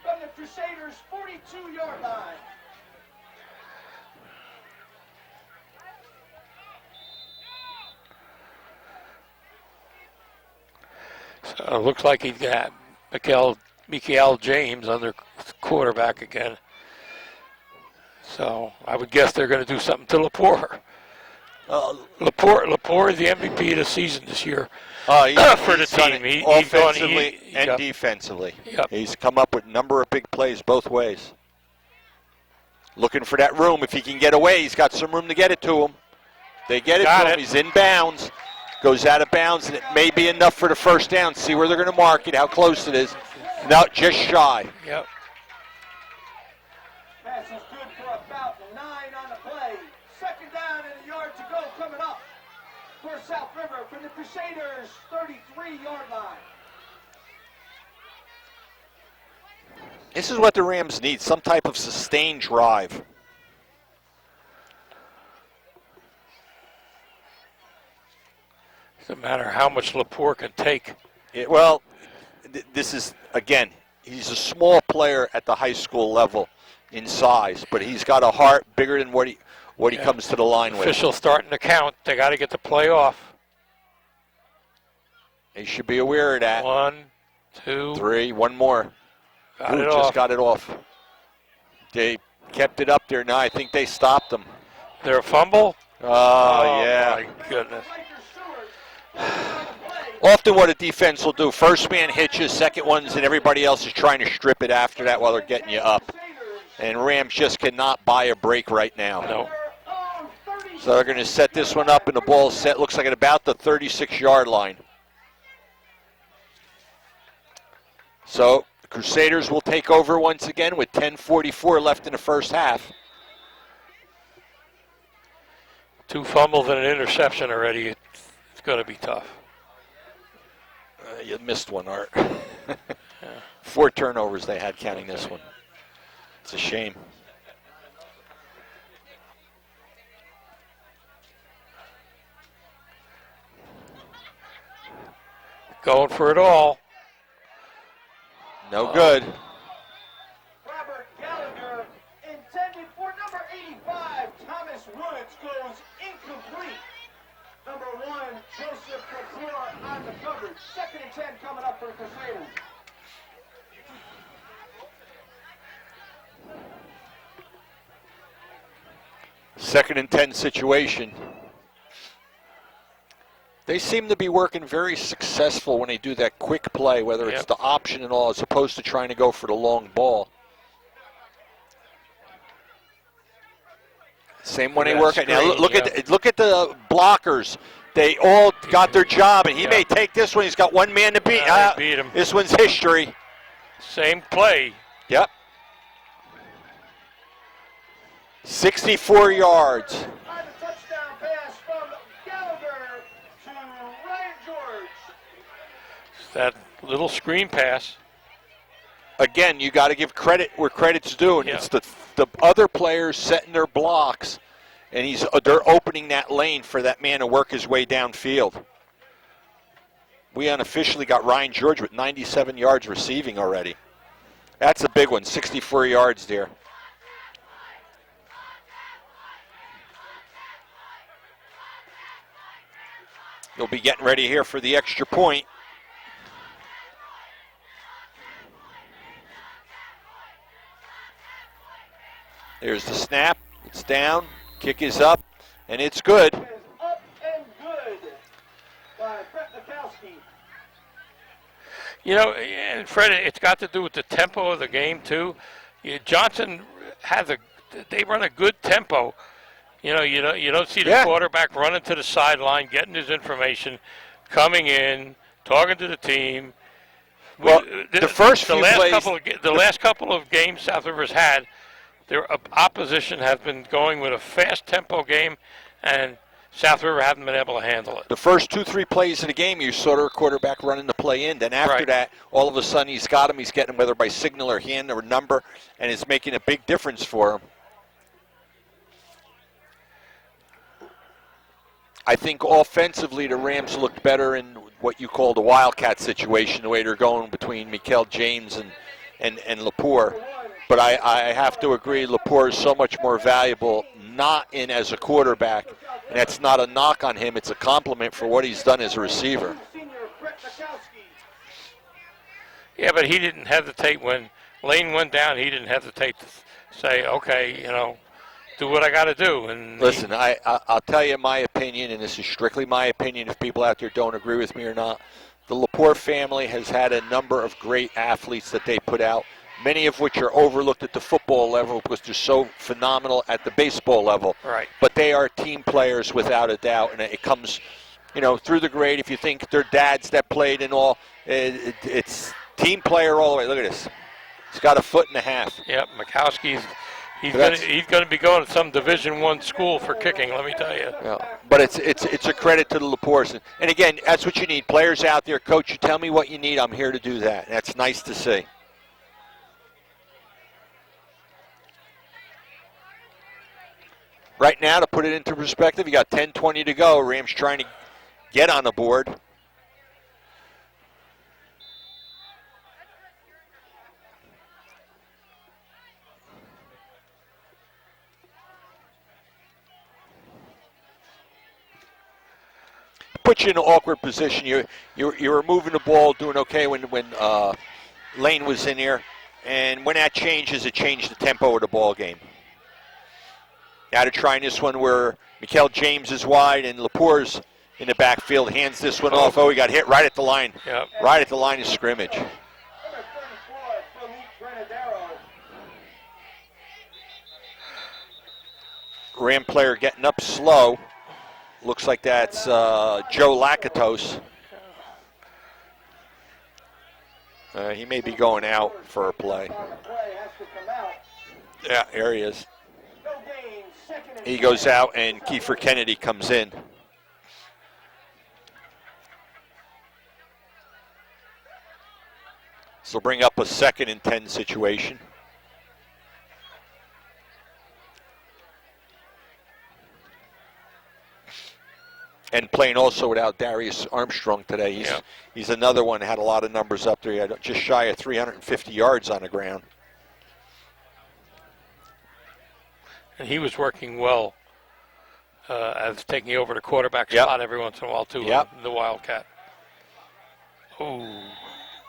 From the Crusaders' 42-yard line. So it looks like he's got Mikael James under quarterback again. So I would guess they're going to do something to Lepore. Lepore is the MVP of the season this year for the He's done team. it He's gone- offensively and yep. defensively. Yep. He's come up with a number of big plays both ways. Looking for that room. If he can get away, he's got some room to get it to him. They get it Got to him. it. He's in bounds. Goes out of bounds, and it may be enough for the first down. See where they're going to mark it, how close it is. No, just shy. Yep. Pass is good for about 9 on the play. Second down and a yard to go coming up for South River from the Crusaders' 33-yard line. This is what the Rams need, some type of sustained drive. Doesn't matter how much Lepore can take. This is, again, he's a small player at the high school level in size, but he's got a heart bigger than what he comes to the line with. Officials starting to count. They got to get the play off. They should be aware of that. 1, 2. 3, one more. Got it just off. got it off. They kept it up there. Now I think they stopped them. There a fumble? Oh, yeah. My goodness. Often what a defense will do, first man hitches, second ones, and everybody else is trying to strip it after that while they're getting you up. And Rams just cannot buy a break right now. No. So they're going to set this one up, and the ball set looks like at about the 36-yard line. So the Crusaders will take over once again with 10:44 left in the first half. 2 fumbles and an interception already. It's going to be tough. You missed one, Art. 4 turnovers they had counting this one. It's a shame. Going for it all. No good. Robert Gallagher intended for number 85. Thomas Woods goes incomplete. Number 1, Joseph Couture on the coverage. Second and 10 coming up for the Crusaders. Second and 10 situation. They seem to be working very successful when they do that quick play, whether it's Yep. the option and all, as opposed to trying to go for the long ball. Same when they That work it. Now screen, look at the blockers. They all got their job, and he Yeah. may take this one. He's got one man to beat. They beat him. This one's history. Same play. Yep. 64 yards. On the touchdown pass from Gallagher to Ryan George. That little screen pass. Again, you got to give credit where credit's due, and Yeah. it's the other players setting their blocks And they're opening that lane for that man to work his way downfield. We unofficially got Ryan George with 97 yards receiving already. That's a big one, 64 yards there. They'll be getting ready here for the extra point. There's the snap. It's down. Kick is up, and it's good. Is up and good by Brett Mikowski. You know, and Fred, it's got to do with the tempo of the game too. Johnson they run a good tempo. You don't see the quarterback running to the sideline, getting his information, coming in, talking to the team. Well, the last couple of games South River's had, their opposition has been going with a fast tempo game, and South River haven't been able to handle it. The first 2-3 plays of the game, you saw their quarterback running the play in. Then after that, all of a sudden he's got him. He's getting him whether by signal or hand or number, and it's making a big difference for him. I think offensively the Rams looked better in what you call the Wildcat situation, the way they're going between Mikel James and Lepore. But I have to agree, Lepore is so much more valuable not in as a quarterback. And that's not a knock on him. It's a compliment for what he's done as a receiver. Yeah, but he didn't hesitate when Lane went down. He didn't hesitate to say, okay, do what I got to do. And listen, I'll tell you my opinion, and this is strictly my opinion if people out there don't agree with me or not. The Lepore family has had a number of great athletes that they put out, many of which are overlooked at the football level because they're so phenomenal at the baseball level. Right. But they are team players without a doubt, and it comes, through the grade. If you think they're dads that played and all, it's team player all the way. Look at this. He's got a foot and a half. Yep, Mikowski's. He's going to be going to some Division I school for kicking, let me tell you. Yeah. But it's a credit to the Lepores. And again, that's what you need. Players out there, coach, you tell me what you need. I'm here to do that. That's nice to see. Right now, to put it into perspective, you got 10-20 to go. Rams trying to get on the board. Put you in an awkward position. You were moving the ball, doing okay when Lane was in here, and when that changes, it changed the tempo of the ball game. Now to trying this one where Mikel James is wide and Lepore's in the backfield, hands this one off. Oh, he got hit right at the line. Yep. Right at the line of scrimmage. Number 34, Felipe Granadero. Ram player getting up slow. Looks like that's Joe Lakatos. He may be going out for a play. Yeah, there he is. He goes out and Kiefer Kennedy comes in. So bring up a 2nd and 10 situation. And playing also without Darius Armstrong today. He's another one that had a lot of numbers up there. He had just shy of 350 yards on the ground. And he was working well as taking over the quarterback spot every once in a while, too, the Wildcat. Ooh.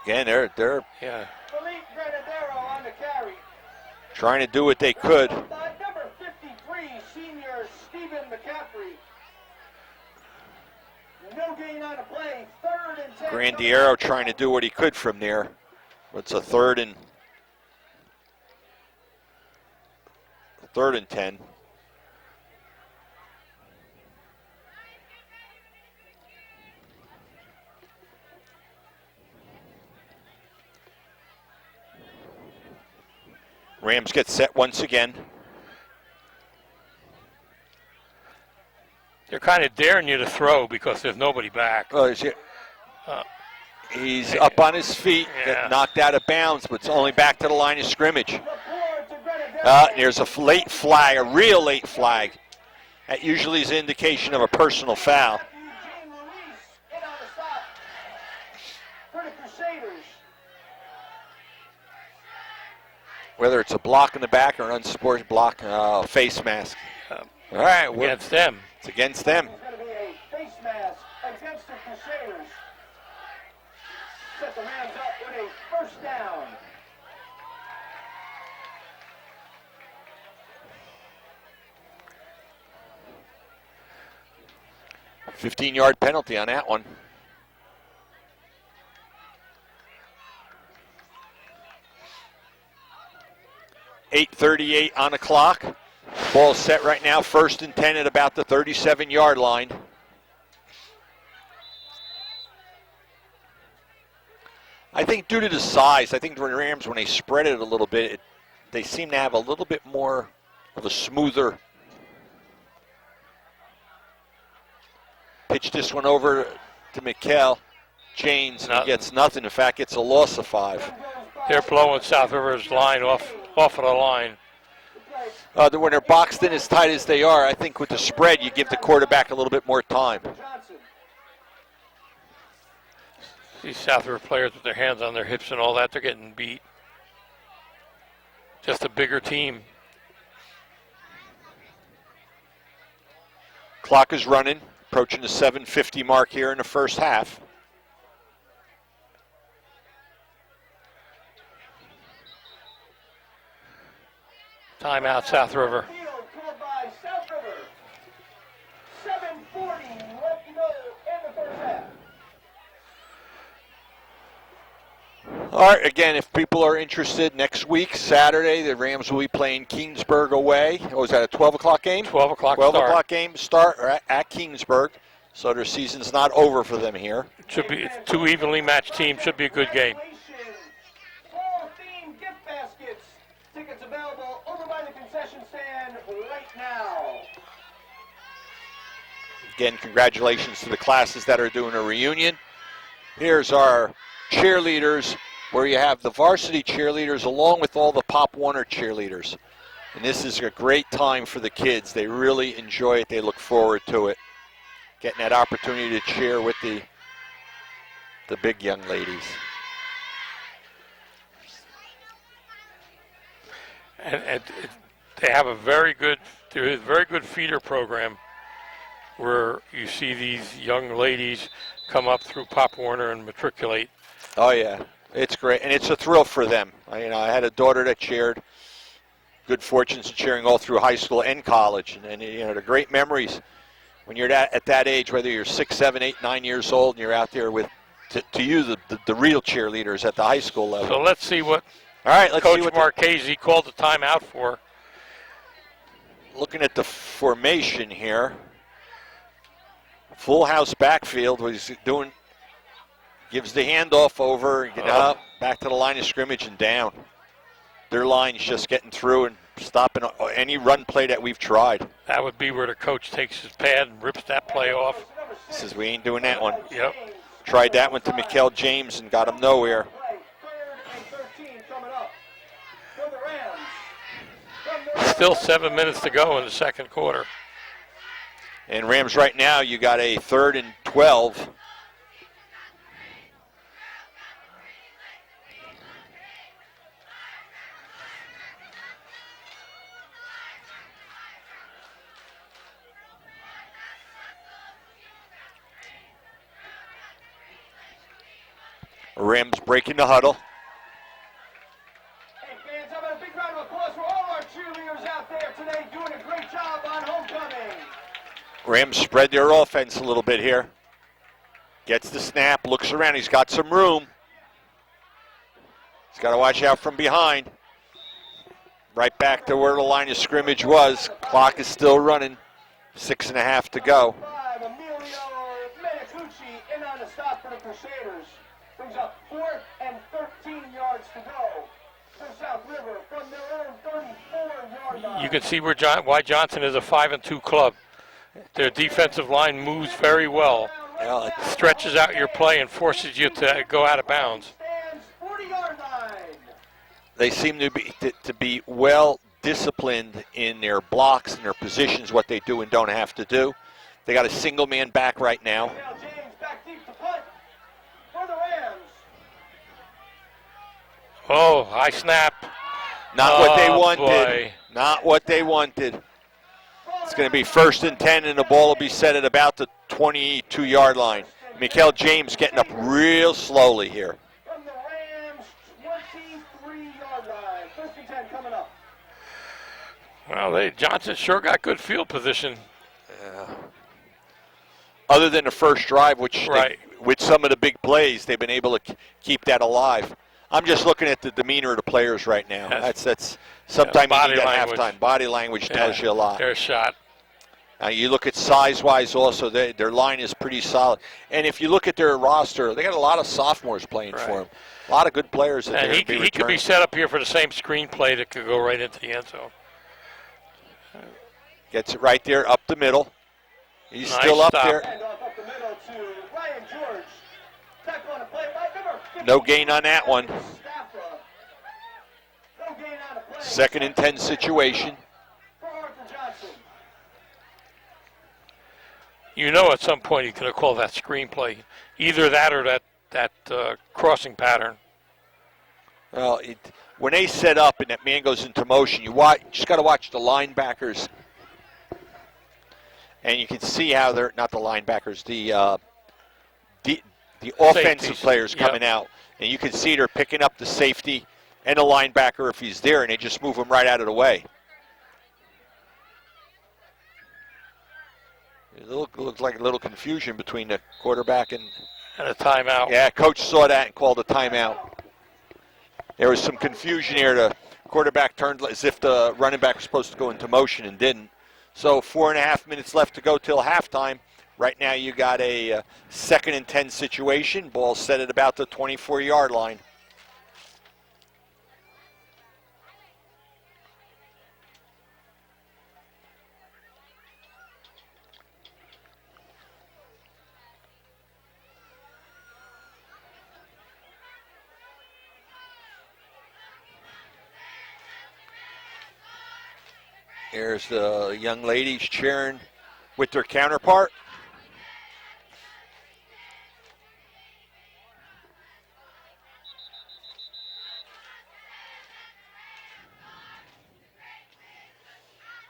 Again, they're Felipe Granadero on the carry. trying to do what they could. By number 53, senior Stephen McCaffrey. No gain on the play. 3rd and 10. Grandiero trying to do what he could from there. It's a 3rd and 10. Rams get set once again. They're kind of daring you to throw because there's nobody back. Oh, he's up on his feet, Yeah. knocked out of bounds, but it's only back to the line of scrimmage. Lepore to Granadero. There's a late flag, a real late flag. That usually is an indication of a personal foul. Eugene Luis in on the stop for the Crusaders. Whether it's a block in the back or an unsports block, face mask. All right, Against them. it's against them. It's going to be a face mask against the Crusaders. Set the Rams up with a first down. A 15-yard penalty on that one. .8:38 on the clock. Ball set right now, 1st and 10 at about the 37-yard line. I think due to the size, I think the Rams, when they spread it a little bit, they seem to have a little bit more of a smoother. Pitch this one over to Mikel James, and he gets nothing. In fact, it's a loss of 5. They're blowing South River's line off of the line. When they're boxed in as tight as they are, I think with the spread, you give the quarterback a little bit more time. Johnson. These South River players with their hands on their hips and all that, they're getting beat. Just a bigger team. Clock is running, approaching the 7:50 mark here in the first half. Timeout, South River. Field called by South River. 7:40 left to go in the first half. All right, again, if people are interested, next week, Saturday, the Rams will be playing Kingsburg away. Oh, is that a 12 o'clock game? 12 o'clock 12 start. o'clock game start at Kingsburg. So their season's not over for them here. Should be two evenly matched teams. Should be a good game. Fall themed gift baskets. Tickets available over by the concession stand right now. Again, congratulations to the classes that are doing a reunion. Here's our cheerleaders, where you have the varsity cheerleaders along with all the Pop Warner cheerleaders. And this is a great time for the kids. They really enjoy it. They look forward to it. Getting that opportunity to cheer with the big young ladies. And they have a very good feeder program where you see these young ladies come up through Pop Warner and matriculate. Oh yeah, it's great, and it's a thrill for them. I had a daughter that cheered. Good fortunes of cheering all through high school and college, and the great memories when you're at that age, whether you're 6, 7, 8, 9 years old, and you're out there with to you the real cheerleaders at the high school level. So let's see what All right, let's Coach see what Marchese called the timeout for. looking at the formation here. Full house backfield. What he's doing, gives the handoff over, up, back to the line of scrimmage and down. Their line's just getting through and stopping any run play that we've tried. That would be where the coach takes his pad and rips that play off. Says we ain't doing that one. Yep. Tried that one to Mikel James and got him nowhere. Play 3rd and 13 coming up for the Rams. From their Still 7 minutes to go in the second quarter. And Rams right now, you got a 3rd and 12. Rams breaking the huddle. Hey fans, how about a big round of applause for all our cheerleaders out there today doing a great job on homecoming. Rams spread their offense a little bit here. Gets the snap, looks around, he's got some room. He's got to watch out from behind. Right back to where the line of scrimmage was. Clock is still running. 6.5 to go. 5, Emilio Medicucci in on the stop for the Crusaders. Brings up 4th and 13 yards to go for South River from their own 34-yard line. You can see why Johnson is a 5-2 club. Their defensive line moves very well. Well, Stretches out your play and forces you to go out of bounds. Stands 40-yard line. they seem to be well disciplined in their blocks and their positions, what they do and don't have to do. They got a single man back right now. Now James back deep to punt for the Rams. Oh, high snap. Not what they Oh, wanted. boy. Not what they wanted. It's going to be 1st and 10, and the ball will be set at about the 22-yard line. Mikael James getting up real slowly here. From the Rams 23-yard line. 1st and 10 coming up. Well, Johnson sure got good field position. Other than the first drive, which Right. with some of the big plays, they've been able to keep that alive. I'm just looking at the demeanor of the players right now. That's sometimes you body need that language. halftime. Body language tells you a lot. Their shot. You look at size-wise also, their line is pretty solid. And if you look at their roster, they got a lot of sophomores playing for them. A lot of good players that And they're he going to be could be returning. set up here for the same screenplay that could go right into the end zone. Gets it right there up the middle. He's Nice still up stop. there. Hand off up the middle to Ryan George. Back on a play by number 50. No gain on that one. Stafford. No gain on the play. 2nd and 10 situation. For Arthur Johnson. You know at some point he's going to call that screenplay. Either that or that crossing pattern. Well, when they set up and that man goes into motion, you just got to watch the linebackers, and you can see how they're not the linebackers, the offensive Safeties. players coming out, and you can see they're picking up the safety and the linebacker if he's there, and they just move him right out of the way. It looks like a little confusion between the quarterback and And a timeout. yeah, coach saw that and called a timeout. There was some confusion here. The quarterback turned as if the running back was supposed to go into motion and didn't. So 4.5 minutes left to go till halftime. Right now you got a 2nd and 10 situation. Ball set at about the 24-yard line. There's the young ladies cheering with their counterpart.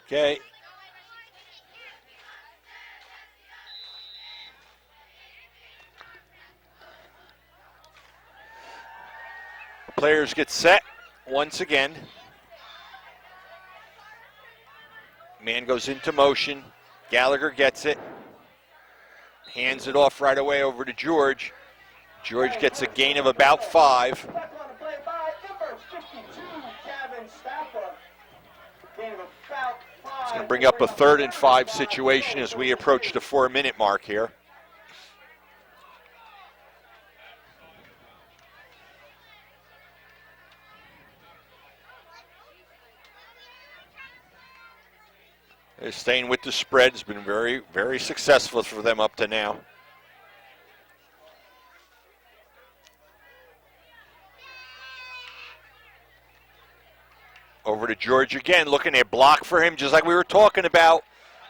Okay. Players get set once again. Man goes into motion. Gallagher gets it. Hands it off right away over to George. George gets a gain of about 5. Back on the play by number 52, Kevin Stafford. Gain of about 5. It's going to bring up a 3rd and 5 situation as we approach the 4-minute mark here. They're staying with the spread. It's been very, very successful for them up to now. Over to George again, looking at block for him, just like we were talking about.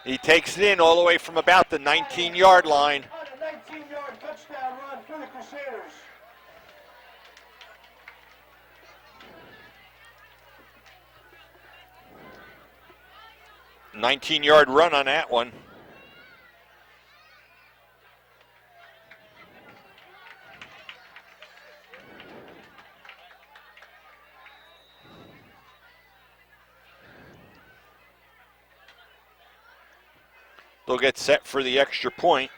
He takes it in all the way from about the 19-yard line. On a 19-yard touchdown run for the Crusaders. – 19-yard run on that one. They'll get set for the extra point.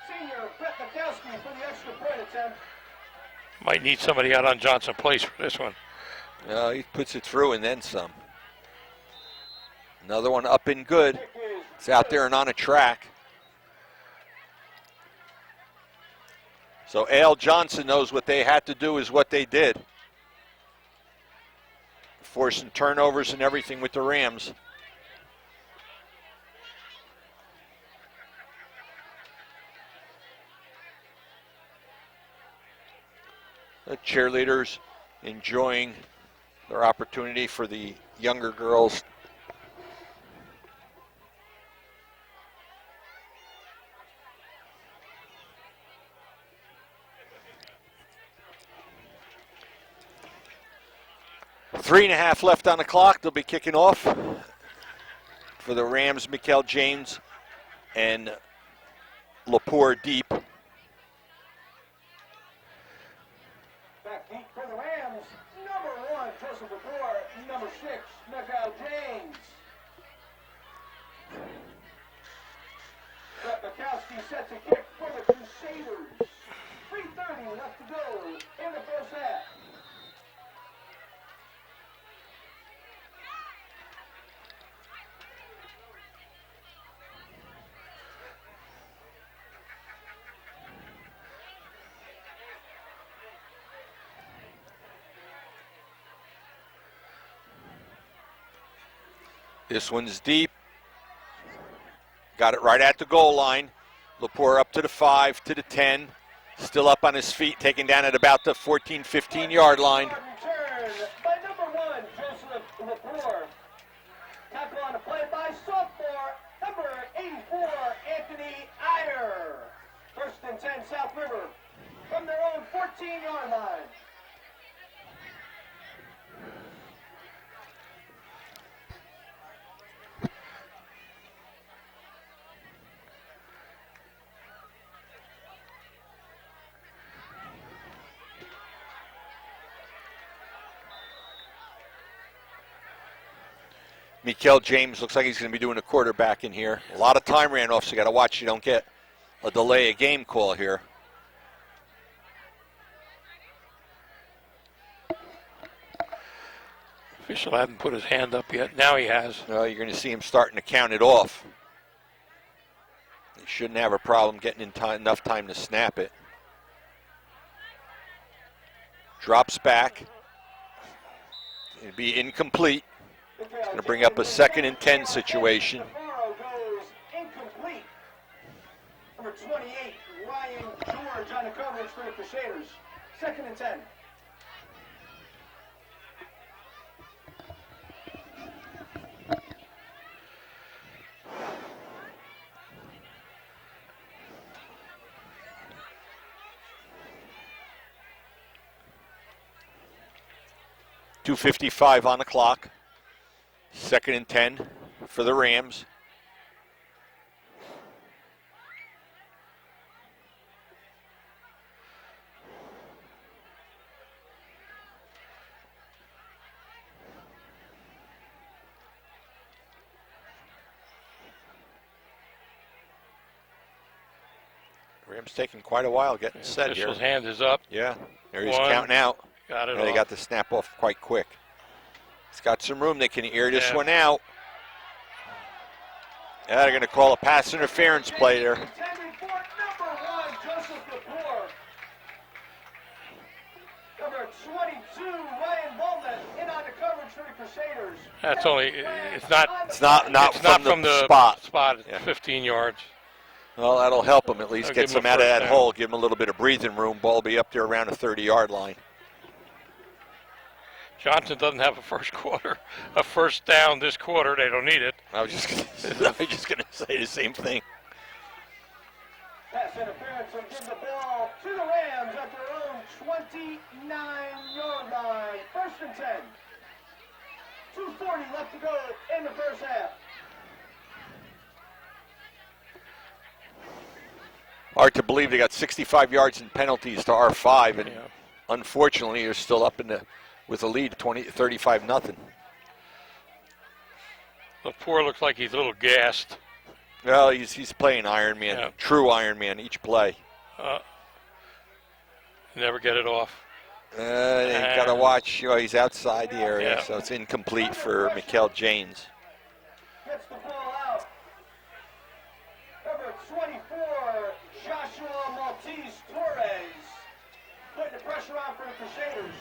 Senior Brett Mikowski for the extra point attempt. Might need somebody out on Johnson Place for this one. He puts it through and then some. Another one up and good. Kick is It's out there and on a track. So Al Johnson knows what they had to do is what they did. Forcing turnovers and everything with the Rams. The cheerleaders, enjoying their opportunity for the younger girls. Three and a half left on the clock. They'll be kicking off for the Rams, Mikel James and Lepore Deep. Back deep for the Rams. Number 1, Joseph Lepore. Number 6, Mikel James. Brett Mikowski sets a kick for the Crusaders. 3:30 left to go in the first half. This one's deep. Got it right at the goal line. Lepore up to the 5, to the 10. Still up on his feet, taken down at about the 14, 15-yard line. Return by number 1, Joseph Lepore. Tackle on the play by sophomore, number 84, Anthony Iyer. First and 10, South River from their own 14-yard line. Mikel James looks like he's going to be doing a quarterback in here. A lot of time ran off, so you got to watch you don't get a delay of game call here. Official hadn't put his hand up yet. Now he has. Well, you're going to see him starting to count it off. He shouldn't have a problem getting in time, enough time to snap it. Drops back. It'd be incomplete. It's going to bring up a 2nd and 10 situation. Navarro goes incomplete. Number 28, Ryan George on the coverage for the Crusaders. 2nd and 10. .255 on the clock. 2nd and 10 for the Rams. Rams taking quite a while getting set here. Official's hand is up. Yeah, there he's One. counting out. Got it They off. got the snap off quite quick. He's got some room. They can air this Yeah. one out. Yeah, they're going to call a pass interference play there. Intended for number 1, Joseph Lepore. Number 22, Ryan Bowman in on the coverage for the Crusaders. That's only, it's not It's not it's not from the spot. It's Yeah. 15 yards. Well, that'll help him at least. That'll Gets give him him a out of first that down. hole. Give him a little bit of breathing room. Ball be up there around the 30-yard line. Johnson doesn't have a first down this quarter. They don't need it. I was just gonna say the same thing. Pass interference will give the ball to the Rams at their own 29-yard line. 1st and 10. 2:40 left to go in the first half. Hard to believe they got 65 yards in penalties to our 5, and Yeah. unfortunately, they're still up with a lead, 35-0. Lepore looks like he's a little gassed. Well, he's playing Iron Man, Yeah. true Iron Man each play. Never get it off. They got to watch. He's outside the area, Yeah. so it's incomplete for Mikel James. Gets the ball out. Number 24, Joshua Maltese Torres. Putting the pressure on for the Crusaders.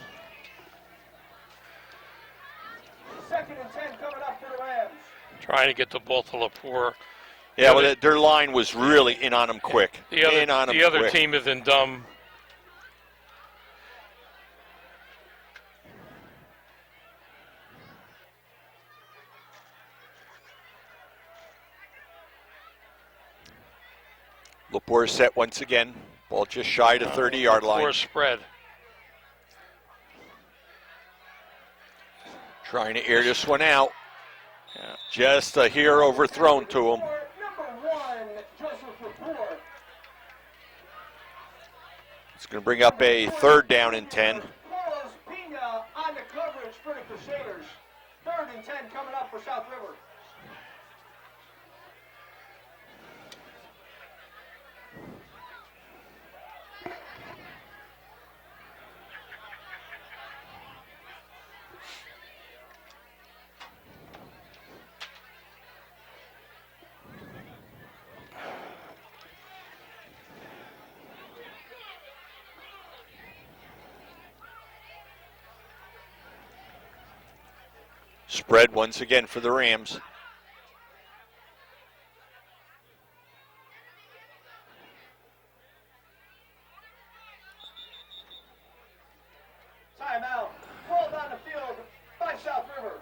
2nd and 10 coming up for the Rams. Trying to get the ball to Lepore. Yeah, The well, other- their line was really in on him quick. The other quick. team is in dumb. Lepore set once again. Ball just shy to 30-yard line. Poor spread. Trying to air this one out. Yeah. Just a hair overthrown to him. Number 1, Joseph Lepore. It's going to bring up a 3rd down and 10. Carlos Pina on the coverage for the Crusaders. 3rd and 10 coming up for South River. Spread once again for the Rams. Timeout. Ball down the field by South River.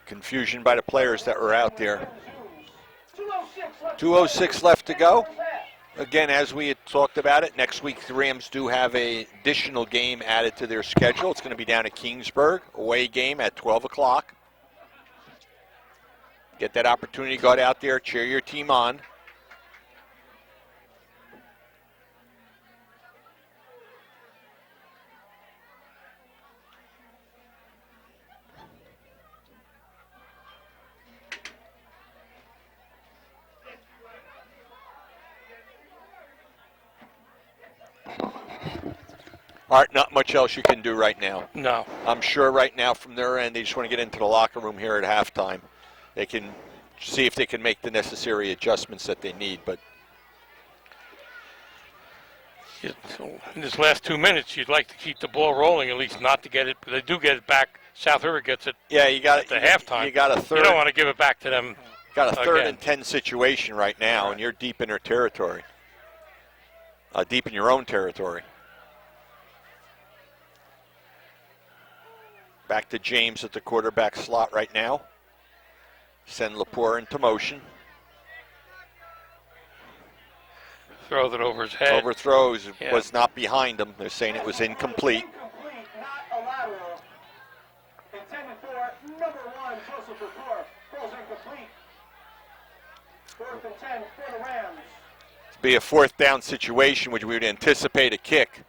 Confusion by the players that were out there. 2:06 2:06 left to go. Again, as we had talked about it, next week the Rams do have an additional game added to their schedule. It's going to be down at Kingsburg, away game at 12 o'clock. Get that opportunity to go out there, cheer your team on. All right, not much else you can do right now. No. I'm sure right now from their end, they just want to get into the locker room here at halftime. They can see if they can make the necessary adjustments that they need. But In this last 2 minutes, you'd like to keep the ball rolling, at least not to get it. But they do get it back. South River gets it yeah, you got at the halftime. You got a third. You don't want to give it back to them. Got a 3rd again. and 10 situation right now, and you're deep in their territory. Deep in your own territory. Back to James at the quarterback slot right now. Send Lepore into motion. Throw that over his head. Overthrows, Yeah. was not behind him. They're saying it was incomplete. Incomplete, not a lateral. Intended for number 1, Joseph Lepore. Ball's incomplete. 4th and 10 for the Rams. It'd be a 4th down situation, which we would anticipate a kick.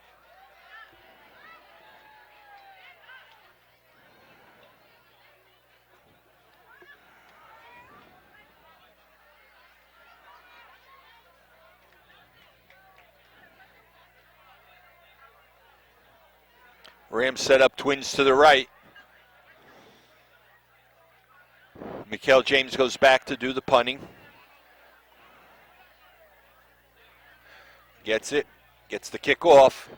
Rams set up twins to the right. Mikael James goes back to do the punting. Gets it, gets the kick off.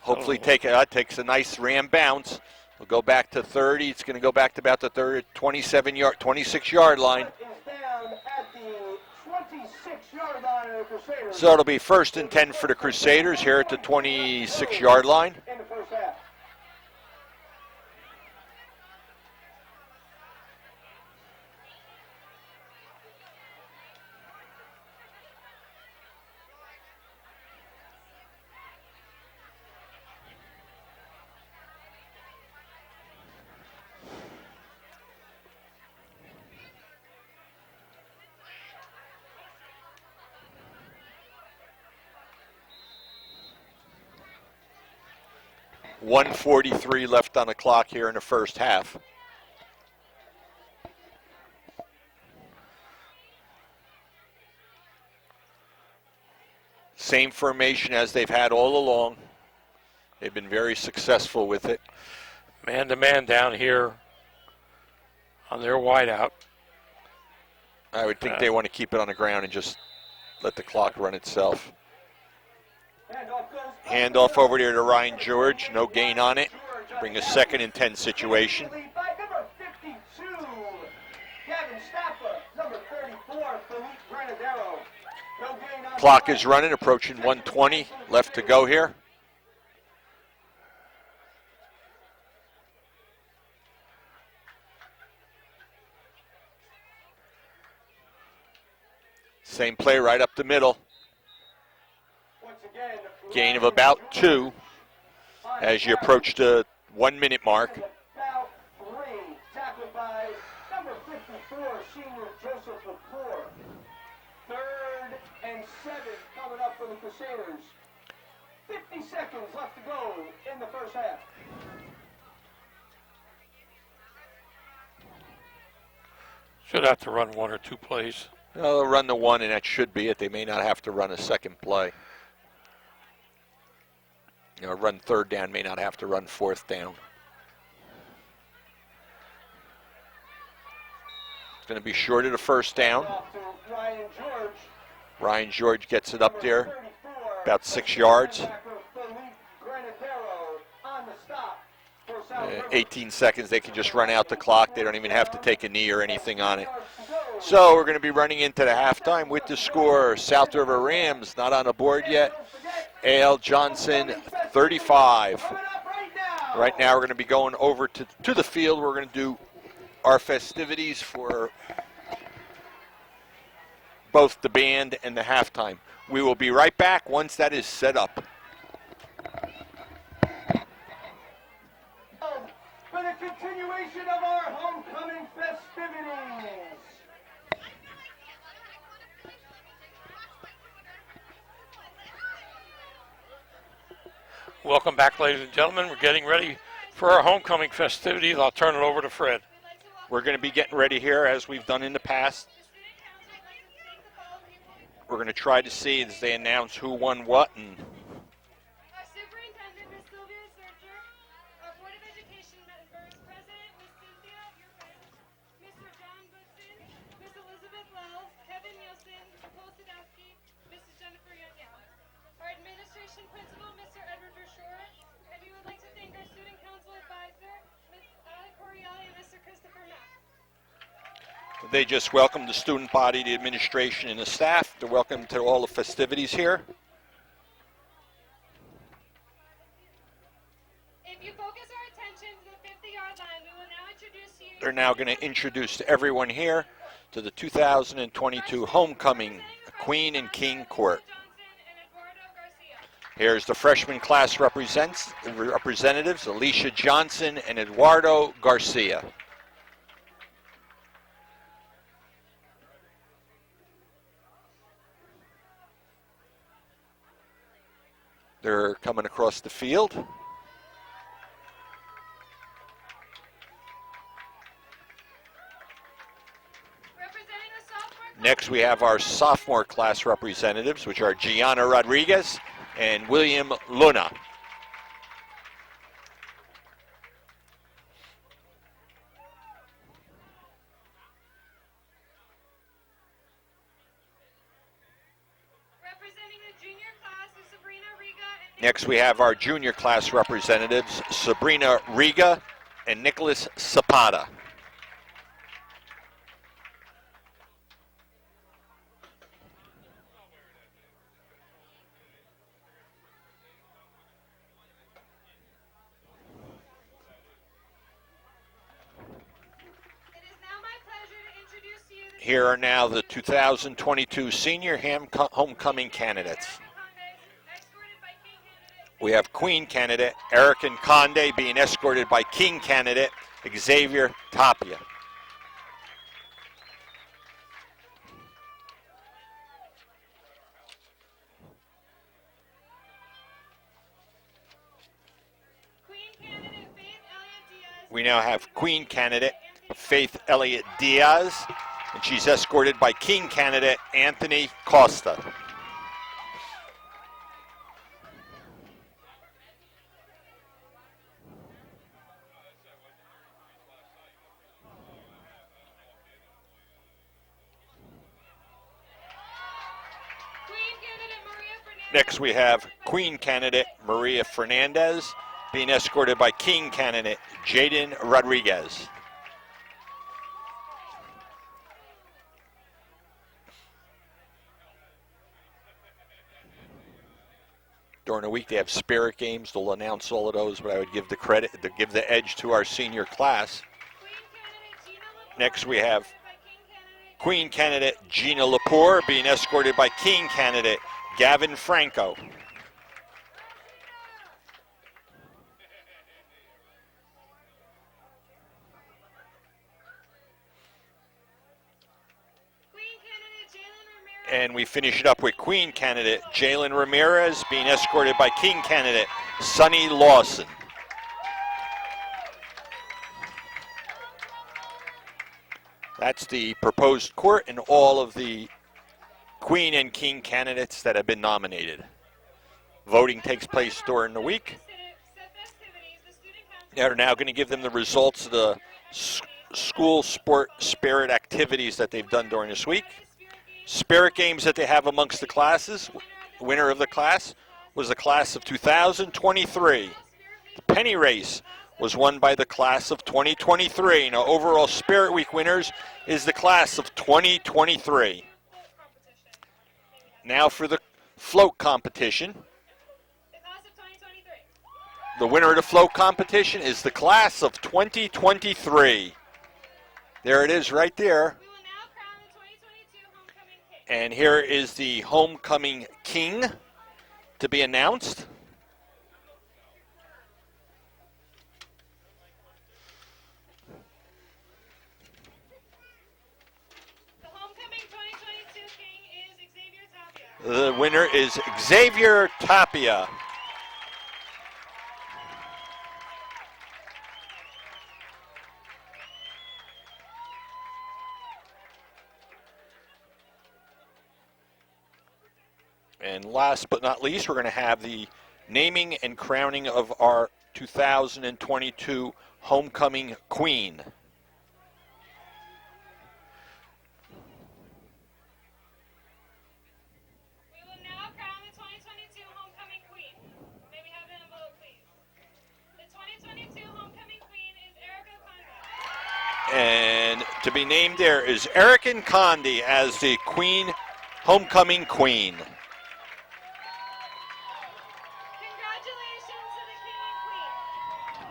Hopefully takes a nice Ram bounce. We'll go back to 30. It's going to go back to about the 26-yard line. Is down at the 26-yard line of the Crusaders. So it'll be 1st and 10 for the Crusaders here at the 26-yard line. In the first half. .143 left on the clock here in the first half. Same formation as they've had all along. They've been very successful with it. Man-to-man down here on their wideout. I would think they want to keep it on the ground and just let the clock run itself. Handoff over there to Ryan George. No gain on it. Bring a 2nd and 10 situation. By number 52, Gavin Stappa. Number 34, Philippe Granadero. No gain on Clock is running, approaching 1:20 left to go here. Same play right up the middle. Gain of about 2 as you approach the 1 minute mark. About 3. Tackled by number 54, senior Joseph Lepore. 3rd and 7 coming up for the Crusaders. 50 seconds left to go in the first half. Should have to run 1 or 2 plays. They'll run the 1, and that should be it. They may not have to run a second play. Run 3rd down, may not have to run 4th down. It's going to be short of the 1st down. Off to Ryan George. Ryan George gets it up there, 34, about 6 yards. linebacker Felipe Granatero on the stop for South River. 18 seconds, they can just run out the clock. They don't even have to take a knee or anything on it. Yards to go. So we're going to be running into the halftime with the score. South River Rams not on the board yet. Don't forget, A.L. Johnson 35. coming up right now. Right now we're going to be going over to the field. We're going to do our festivities for both the band and the halftime. We will be right back once that is set up. For the continuation of our homecoming festivities. Welcome back, ladies and gentlemen. We're getting ready for our homecoming festivities. I'll turn it over to Fred. We're going to be getting ready here as we've done in the past. We're going to try to see as they announce who won what. And Our superintendent, Ms. Sylvia Searcher, our Board of Education members, President, Ms. Cynthia Urban, Mr. John Goodson, Ms. Elizabeth Wells, Kevin Nielsen, Nicole Sadowski, Mrs. Jennifer Young. Our administration principal, Mr. Edward Verschoor, and we would like to thank our student council advisor, Ms. Alec Corielli and Mr. Christopher Mack. they just welcomed the student body, the administration, and the staff. They're welcome to all the festivities here. If you focus our attention to the 50-yard line, we will now introduce you. They're now going to introduce everyone here to the 2022 homecoming, Queen and King Court. Johnson and Eduardo Garcia. Here's the freshman class representatives, Alicia Johnson and Eduardo Garcia. They're coming across the field. Representing the sophomore class. Next, we have our sophomore class representatives, which are Gianna Rodriguez and William Luna. Representing the junior class is Sabrina Riga and Next, we have our junior class representatives, Sabrina Riga and Nicholas Zapata. It is now my pleasure to introduce to you the Here are now the 2022 senior homecoming candidates. escorted by King candidate We have Queen candidate Eric and Conde being escorted by King candidate Xavier Tapia. Queen candidate Faith Elliott Diaz. We now have Queen candidate Faith Elliott Diaz, and she's escorted by King candidate Anthony Costa. Queen candidate Maria Fernandez. Next we have Queen candidate Maria Fernandez being escorted by King candidate Jaden Rodriguez. During the week they have spirit games. They'll announce all of those, but I would give the credit, to give the edge to our senior class. Queen candidate Gina Lepore. Next we have escorted by King candidate Queen candidate Gina Lepore being escorted by King candidate Gavin Franco. And we finish it up with Queen candidate Jalen Ramirez being escorted by King candidate Sonny Lawson. That's the proposed court and all of the Queen and King candidates that have been nominated. Voting takes place during the week. They're now going to give them the results of the school sport spirit activities that they've done during this week. Spirit games that they have amongst the classes. The winner of the class was the class of 2023. The penny race was won by the class of 2023. Now, overall Spirit Week winners is the class of 2023. Now for the float competition. The winner of the float competition is the class of 2023. There it is right there. And here is the homecoming king to be announced. The homecoming 2022 king is Xavier Tapia. The winner is Xavier Tapia. And last but not least, we're going to have the naming and crowning of our 2022 homecoming queen. We will now crown the 2022 homecoming queen. May we have the envelope, please? The 2022 homecoming queen is Erica Conrad. And to be named there is Erica Condi as the queen, homecoming queen. Congratulations to the king and queen.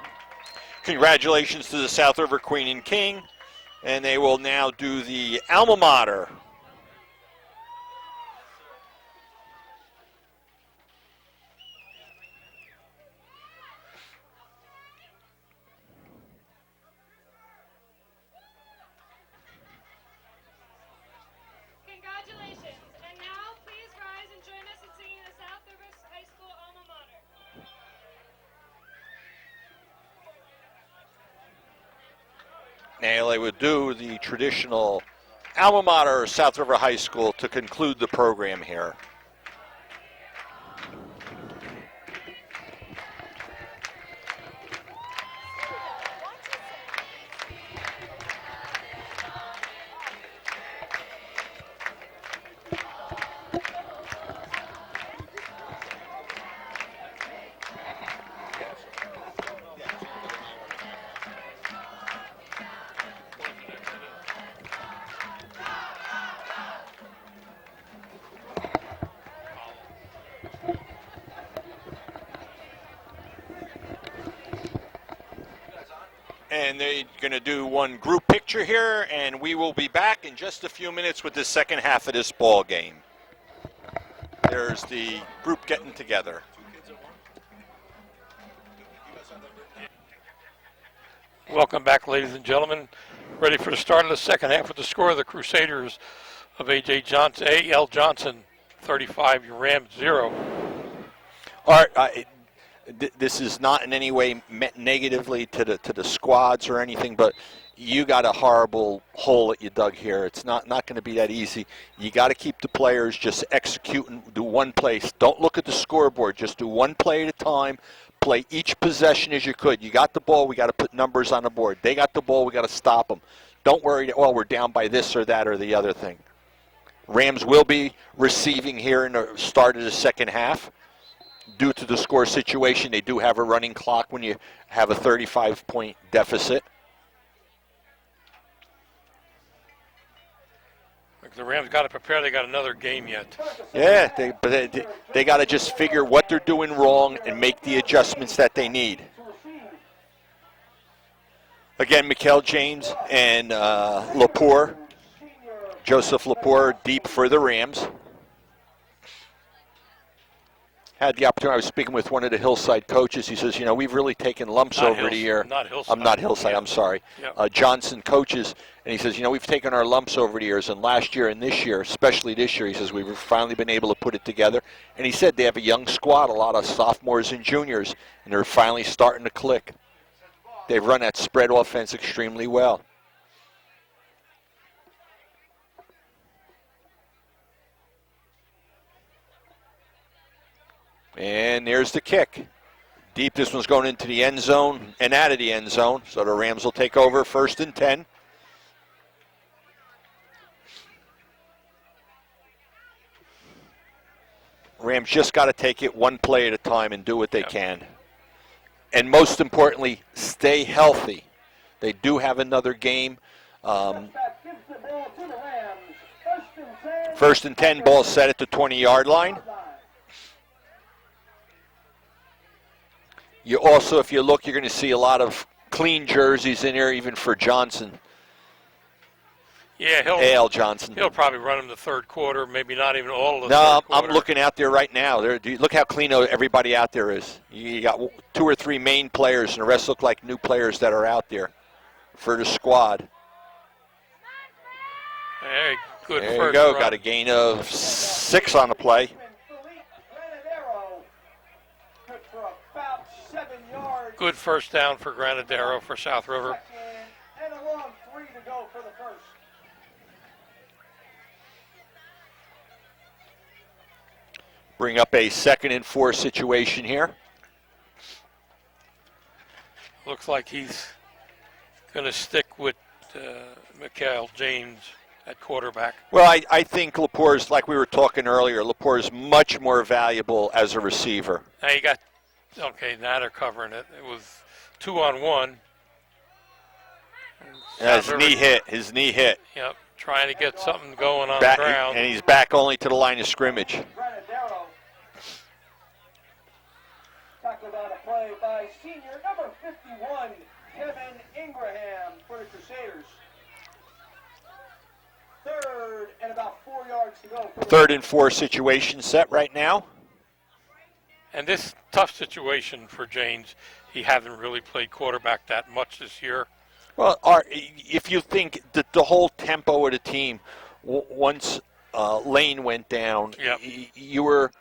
Congratulations to the South River Queen and King. And they will now do the alma mater. Congratulations. And now please rise and join us in singing the South River High School alma mater. Now they would do the traditional alma mater of South River High School to conclude the program here. And they're going to do one group picture here, and we will be back in just a few minutes with the second half of this ball game. There's the group getting together. Welcome back, ladies and gentlemen. Ready for the start of the second half with the score of the Crusaders of A.L. Johnson 35, your Rams 0. All right, this is not in any way meant negatively to the squads or anything, but you got a horrible hole that you dug here. It's not going to be that easy. You got to keep the players just execute and do one play. Don't look at the scoreboard. Just do one play at a time. Play each possession as you could. You got the ball. We got to put numbers on the board. They got the ball. We got to stop them. Don't worry, oh, we're down by this or that or the other thing. Rams will be receiving here in the start of the second half. Due to the score situation, they do have a running clock when you have a 35-point deficit. The Rams got to prepare. They got another game yet. Yeah, they got to just figure what they're doing wrong and make the adjustments that they need. Again, Mikael James and Lepore, Joseph Lepore, deep for the Rams. had the opportunity. I was speaking with one of the Hillside coaches. He says, we've really taken lumps Not over Hills- the year. not Hillside. I'm not Hillside. Yeah. I'm sorry. Yeah. Johnson coaches, and he says, we've taken our lumps over the years, and last year and this year, especially this year, he says we've finally been able to put it together. And he said they have a young squad, a lot of sophomores and juniors, and they're finally starting to click. They've run that spread offense extremely well. And there's the kick. Deep, this one's going into the end zone and out of the end zone. So the Rams will take over 1st and 10. Rams just got to take it one play at a time and do what they can. And most importantly, stay healthy. They do have another game. Back gives the ball to the Rams. 1st and 10. 1st and 10, ball set at the 20-yard line. You also, if you look, you're going to see a lot of clean jerseys in here, even for Johnson. Yeah, A.L. Johnson. he'll probably run him the third quarter, maybe not even all of the No, third I'm quarter. looking out there right now. Look how clean everybody out there is. You got 2 or 3 main players, and the rest look like new players that are out there for the squad. Hey, good There you first go. run. Got a gain of 6 on the play. Philippe Granadero. Good for about 7 yards. Good first down for Granadero for South River. And a long 3 to go for the first. Bring up a 2nd and 4 situation here. Looks like he's going to stick with Mikael James at quarterback. Well, I think Laporte's, like we were talking earlier, Laporte's much more valuable as a receiver. Now you got, okay, now they're covering it. It was 2-on-1. His knee hit. Yep, trying to get something going on Back, the ground. and he's back only to the line of scrimmage. Granadero. Tackled on a play by senior number 51, Kevin Ingraham for the Crusaders. 3rd and about 4 yards to go. 3rd and 4 situation set right now. And this tough situation for James, he hasn't really played quarterback that much this year. Well, if you think that the whole tempo of the team, once Lane went down, Yep. you were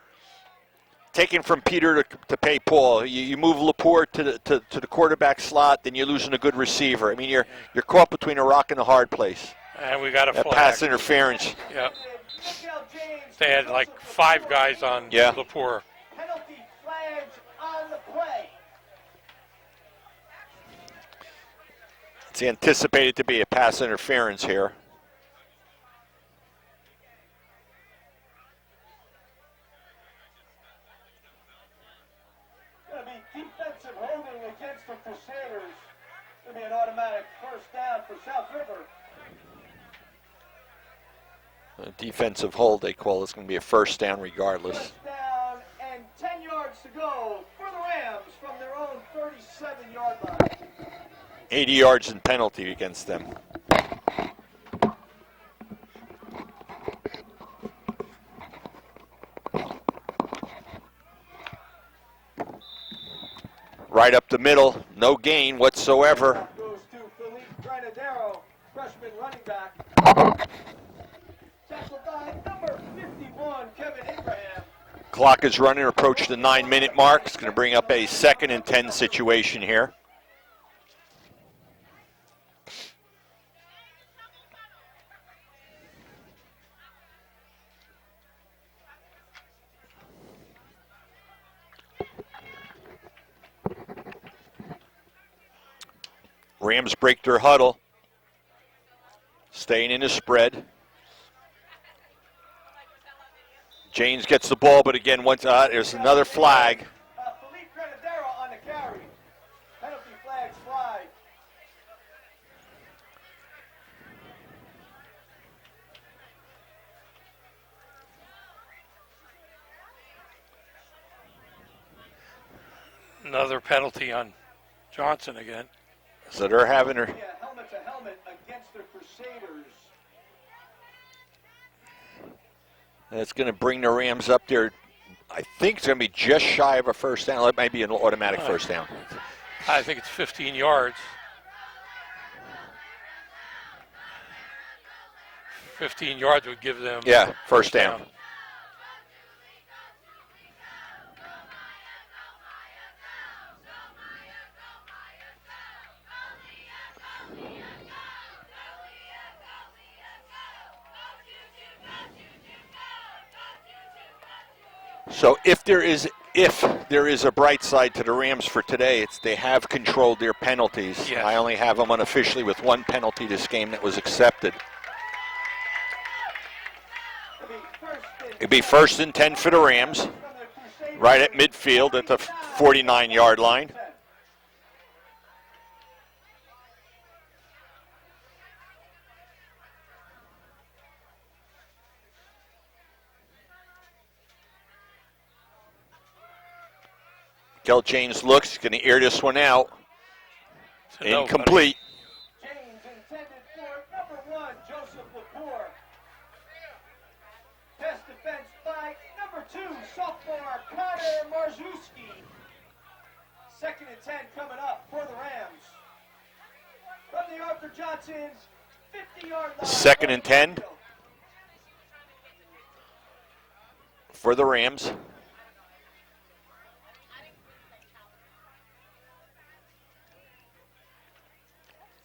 taken from Peter to pay Paul. You move Laporte to the quarterback slot, then you're losing a good receiver. I mean, you're caught between a rock and a hard place. And we got a That flag. pass interference. Yep. They had like 5 guys on Yeah. Lepore. Penalty flags on the play. It's anticipated to be a pass interference here. Going to be defensive holding against the Crusaders. Going to be an automatic first down for South River. A defensive hold, they call it's going to be a first down regardless. First down and 10 yards to go for the Rams from their own 37-yard line. 80 yards in penalty against them. Right up the middle, no gain whatsoever. Goes to Philippe Granadero, freshman running back. Tackled by number 51, Kevin Ingraham. Clock is running, approach the 9-minute mark. It's going to bring up a 2nd and 10 situation here. Rams break their huddle, staying in the spread. James gets the ball, but again, once there's another flag. Philippe Granadero on the carry. Penalty flags fly. Another penalty on Johnson again. So they're having her. Yeah, helmet to helmet against the Crusaders. That's going to bring the Rams up there. I think it's going to be just shy of a first down. It might be an automatic first down. I think it's 15 yards. 15 yards would give them Yeah, first down. So if there is a bright side to the Rams for today, it's they have controlled their penalties. Yes. I only have them unofficially with one penalty this game that was accepted. It'd be 1st and 10 for the Rams, right at midfield at the 49-yard line. Kel James looks, he's going to air this one out. Incomplete. James intended for number 1, Joseph Lepore. Pass defense by number 2, sophomore Connor Marzewski. 2nd and 10 coming up for the Rams. From the Arthur Johnson's 50-yard line. 2nd and 10 for the Rams.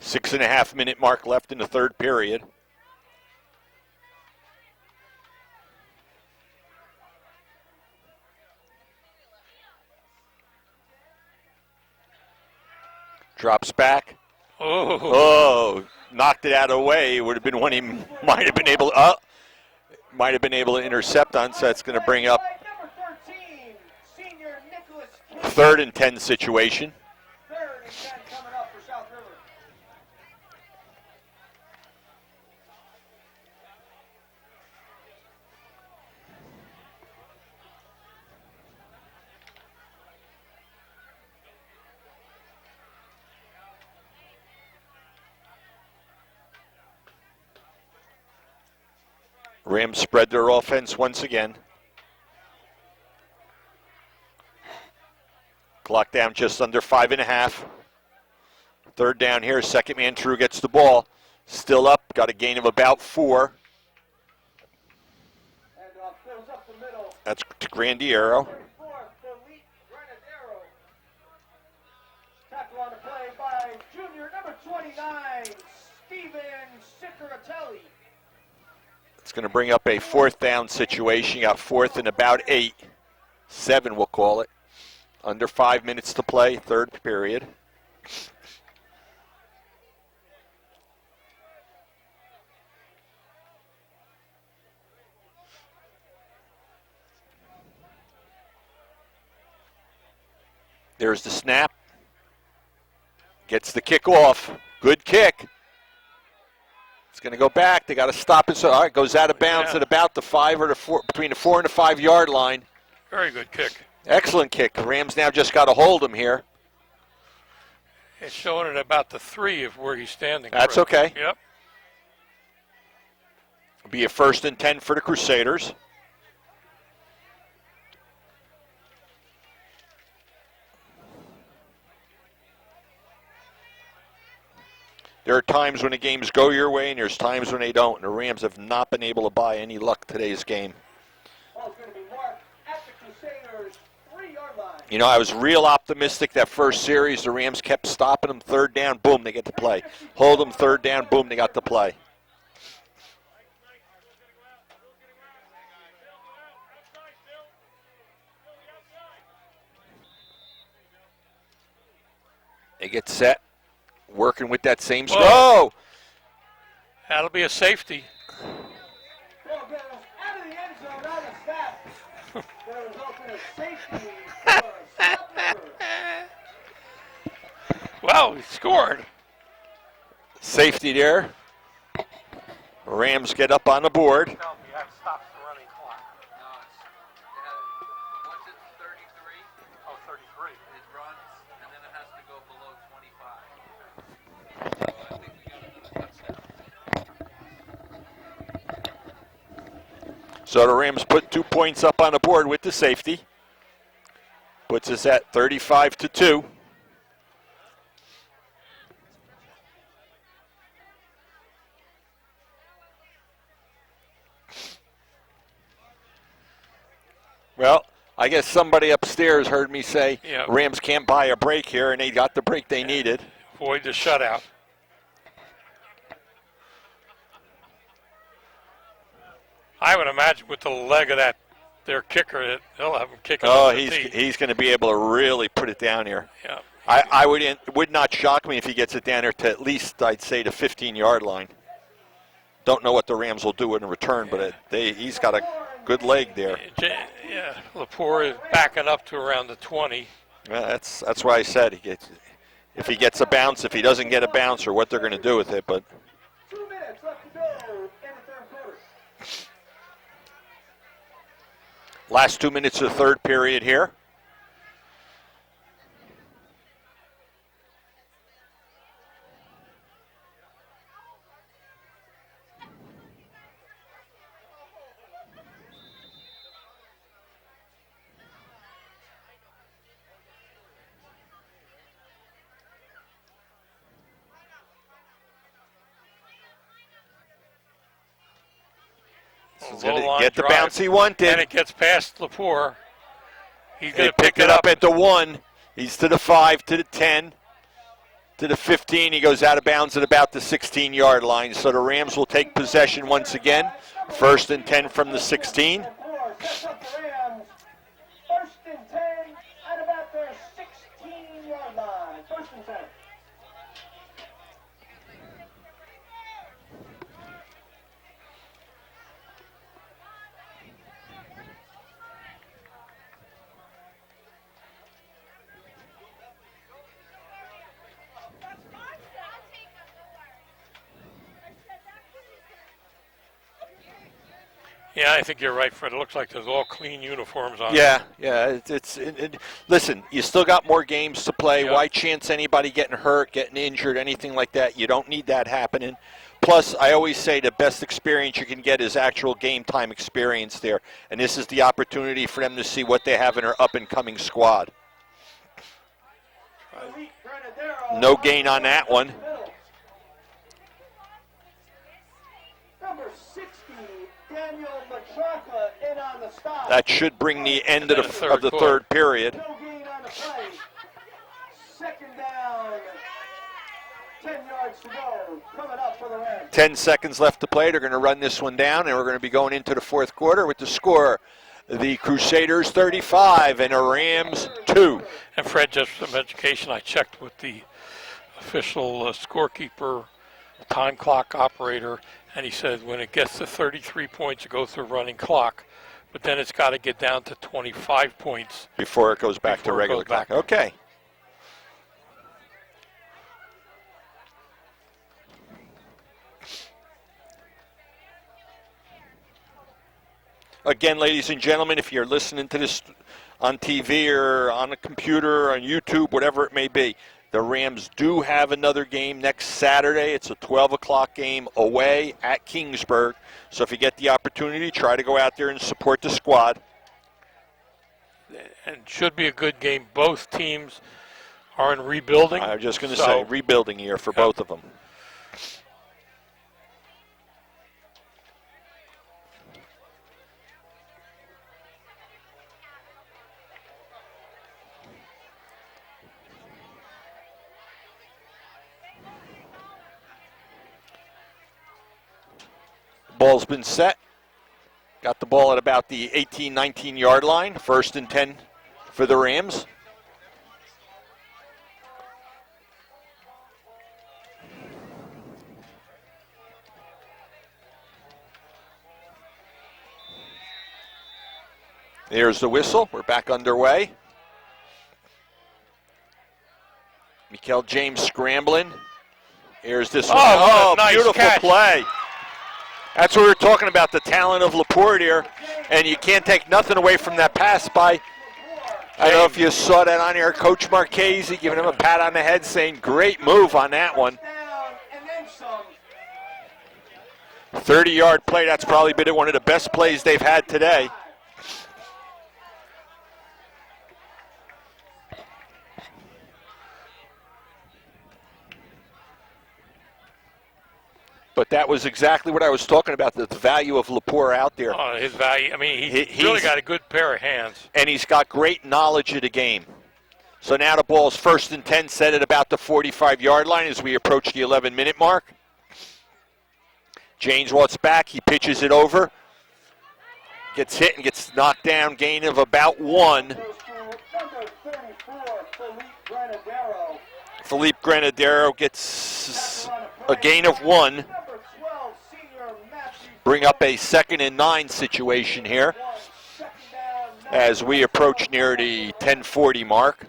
6.5 minute mark left in the third period. Drops back. Oh, knocked it out of the way. It would have been one he might have been able to intercept on, so that's going to bring up Number 13, senior Nicholas King. 3rd and 10 situation. 3rd and 10 coming up for South River. Rams spread their offense once again. Clock down just under 5.5. 3rd down here. 2nd man True gets the ball. Still up. Got a gain of about 4. And fills up the middle. That's to Grandiero. 34, Philippe Granadero. Tackle on the play by junior number 29, Steven Sicaratelli. It's going to bring up a 4th down situation. You got 4th and about 8. 7, we'll call it. Under 5 minutes to play, 3rd period. There's the snap. Gets the kick off. Good kick. It's going to go back. They got to stop it. So, all right, goes out of bounds at about the 5 or the 4, between the 4 and the 5 yard line. Very good kick. Excellent kick. The Rams now just got to hold him here. It's showing at about the 3 of where he's standing. That's okay. Yep. It'll be a 1st and 10 for the Crusaders. There are times when the games go your way, and there's times when they don't. And the Rams have not been able to buy any luck today's game. Ball's going to be marked at the Crusaders' 3-yard line. You know, I was real optimistic that first series. The Rams kept stopping them. 3rd down, boom, they get to play. Hold them, 3rd down, boom, they got to play. They get set. Working with that same Whoa. Oh! That'll be a safety. Ball goes out of the end zone, out of snap. Going to result in a safety for South River. Wow, he scored. Safety there. Rams get up on the board. That stops the running clock. No, once it's 33, Oh, 33. it runs, and then it has to go below 25. So I think we got another touchdown. So the Rams put 2 points up on the board with the safety. Puts us at 35-2. Well, I guess somebody upstairs heard me say Yeah. Rams can't buy a break here, and they got the break they needed. Avoid the shutout. I would imagine with the leg of their kicker, that they'll have him kicking. Oh, off the tee. he's going to be able to really put it down here. Yeah. I would not shock me if he gets it down there to at least, I'd say, the 15-yard line. Don't know what the Rams will do in return, but he's got a good leg there. Yeah, Lepore is backing up to around the 20. Yeah, that's why I said if he gets a bounce, if he doesn't get a bounce, or what they're going to do with it. But 2 minutes left to go in the third quarter. last 2 minutes of the third period here. He's Low going to line get the drive. bounce he wanted. And it gets past Lepore. He's They going to pick pick it up at the 1. He's to the 5, to the 10, to the 15. He goes out of bounds at about the 16-yard line. So the Rams will take possession once again. 1st and 10 from the 16. Sets up the Rams. 1st and 10 at about their 16-yard line. 1st and 10. Yeah, I think you're right, Fred. It looks like there's all clean uniforms on. Yeah. Listen, you still got more games to play. Yeah. Why chance anybody getting hurt, getting injured, anything like that? You don't need that happening. Plus, I always say the best experience you can get is actual game time experience there. And this is the opportunity for them to see what they have in their up-and-coming squad. No gain on that one. Number 60, Daniel Matraka in on the stop. That should bring the end of And then the third third period. No gain on the play. 2nd down. 10 yards to go. Coming up for the Rams. 10 seconds left to play. They're going to run this one down, and we're going to be going into the fourth quarter with the score. The Crusaders 35 and the Rams 2. And Fred, just from education, I checked with the official scorekeeper, time clock operator, and he said when it gets to 33 points, it goes to a running clock. But then it's got to get down to 25 points. Before it goes back to Before it regular goes back. clock. Okay. Again, ladies and gentlemen, if you're listening to this on TV or on a computer or on YouTube, whatever it may be, the Rams do have another game next Saturday. It's a 12 o'clock game away at Kingsburg. So if you get the opportunity, try to go out there and support the squad. And should be a good game. Both teams are in rebuilding. I was just going to So- say, rebuilding year for both of them. Ball's been set. Got the ball at about the 18, 19-yard line. 1st and 10 for the Rams. There's the whistle. We're back underway. Mikael James scrambling. Here's this one. Oh, what a nice beautiful catch. play. That's what we were talking about, the talent of Laporte here. And you can't take nothing away from that pass by, I don't know if you saw that on here, Coach Marchese giving him a pat on the head saying, great move on that one. Down and then some. 30-yard play. That's probably been one of the best plays they've had today. But that was exactly what I was talking about, the value of Lepore out there. His value, I mean, he's really got a good pair of hands. And he's got great knowledge of the game. So now the ball's 1st and 10, set at about the 45-yard line as we approach the 11-minute mark. James wants back. He pitches it over. Gets hit and gets knocked down. Gain of about 1. Goes to number 34, Felipe Granadero. Felipe Granadero gets a gain of 1. Number 12, senior Matthew Bring up a 2nd and 9 situation here One. Second down, as we approach near the 10:40 mark.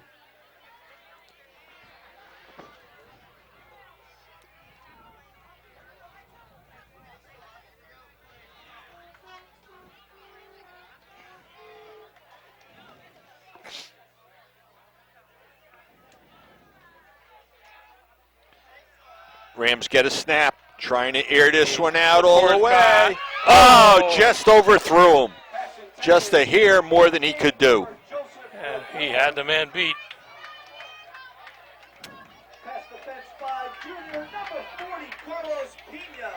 Rams get a snap, trying to air this one out all the way. Oh, just overthrew him. Just a hair more than he could do. He had the man beat. Past the fence by junior number 40, Carlos Pina.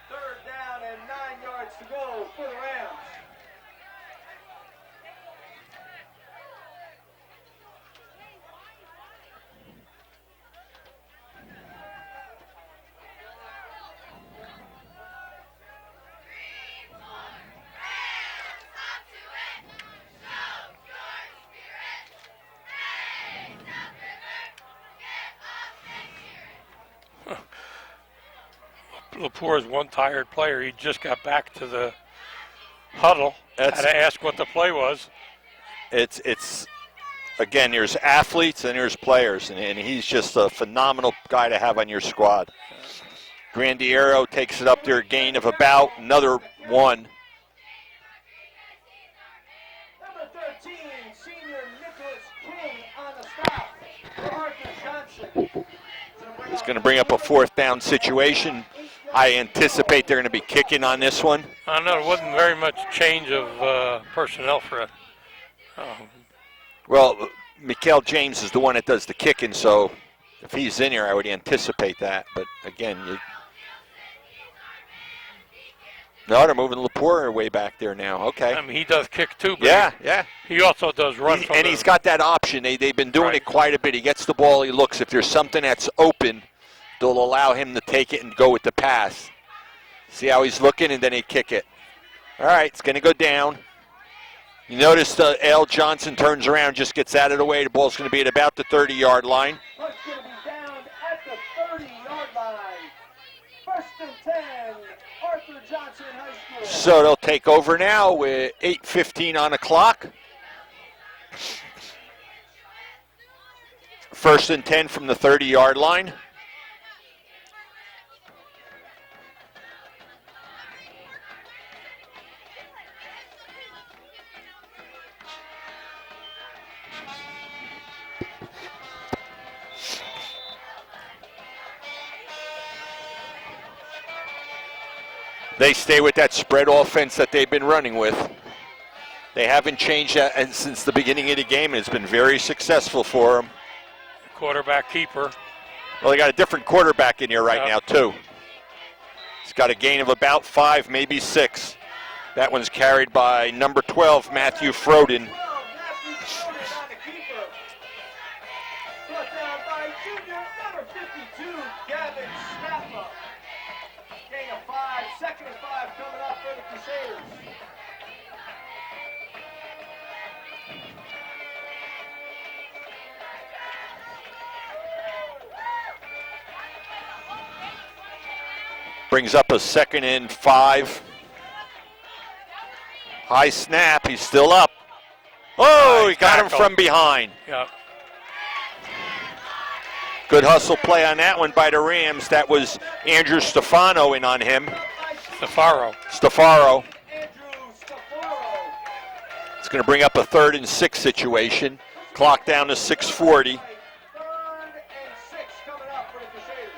3rd down and 9 yards to go for the Rams. Lepore is one tired player. He just got back to the huddle. Had to ask what the play was. It's again, there's athletes and there's players, and he's just a phenomenal guy to have on your squad. Grandiero takes it up there, gain of about another 1. Number 13, senior Nicholas King on the stop for Arthur Johnson. He's going to bring up a 4th down situation. I anticipate they're going to be kicking on this one. I don't know. It wasn't very much change of personnel for it. Well, Mikael James is the one that does the kicking, so if he's in here, I would anticipate that. But again, no, they're moving Lepore way back there now. Okay. I mean, he does kick too, but Yeah. he also does run. And he's got that option. They've been doing it quite a bit. He gets the ball, he looks. If there's something that's open, they'll allow him to take it and go with the pass. See how he's looking, and then he kick it. All right, it's going to go down. You notice L. Johnson turns around, just gets out of the way. The ball's going to be at about the 30-yard line. Punt's going to be down at the 30-yard line. 1st and 10, Arthur Johnson High School. So they'll take over now with 8:15 on the clock. 1st and 10 from the 30-yard line. They stay with that spread offense that they've been running with. They haven't changed that since the beginning of the game, and it's been very successful for them. Quarterback keeper. Well, they got a different quarterback in here right now, too. He's got a gain of about 5, maybe 6. That one's carried by number 12, Matthew Froden. Matthew Froden on the keeper. Brought down by junior number 52, Gavin Snappa. Gain of 5, 2nd and 5 coming up for the Crusaders. Brings up a 2nd and 5. High snap, he's still up. Oh, he got him from behind. Yeah. Good hustle play on that one by the Rams. That was Andrew Stefano in on him. Stefaro. Stefaro. Andrew Stefaro. It's going to bring up a 3rd and 6 situation. Clock down to 6:40. 3rd and 6 coming up for the Crusaders.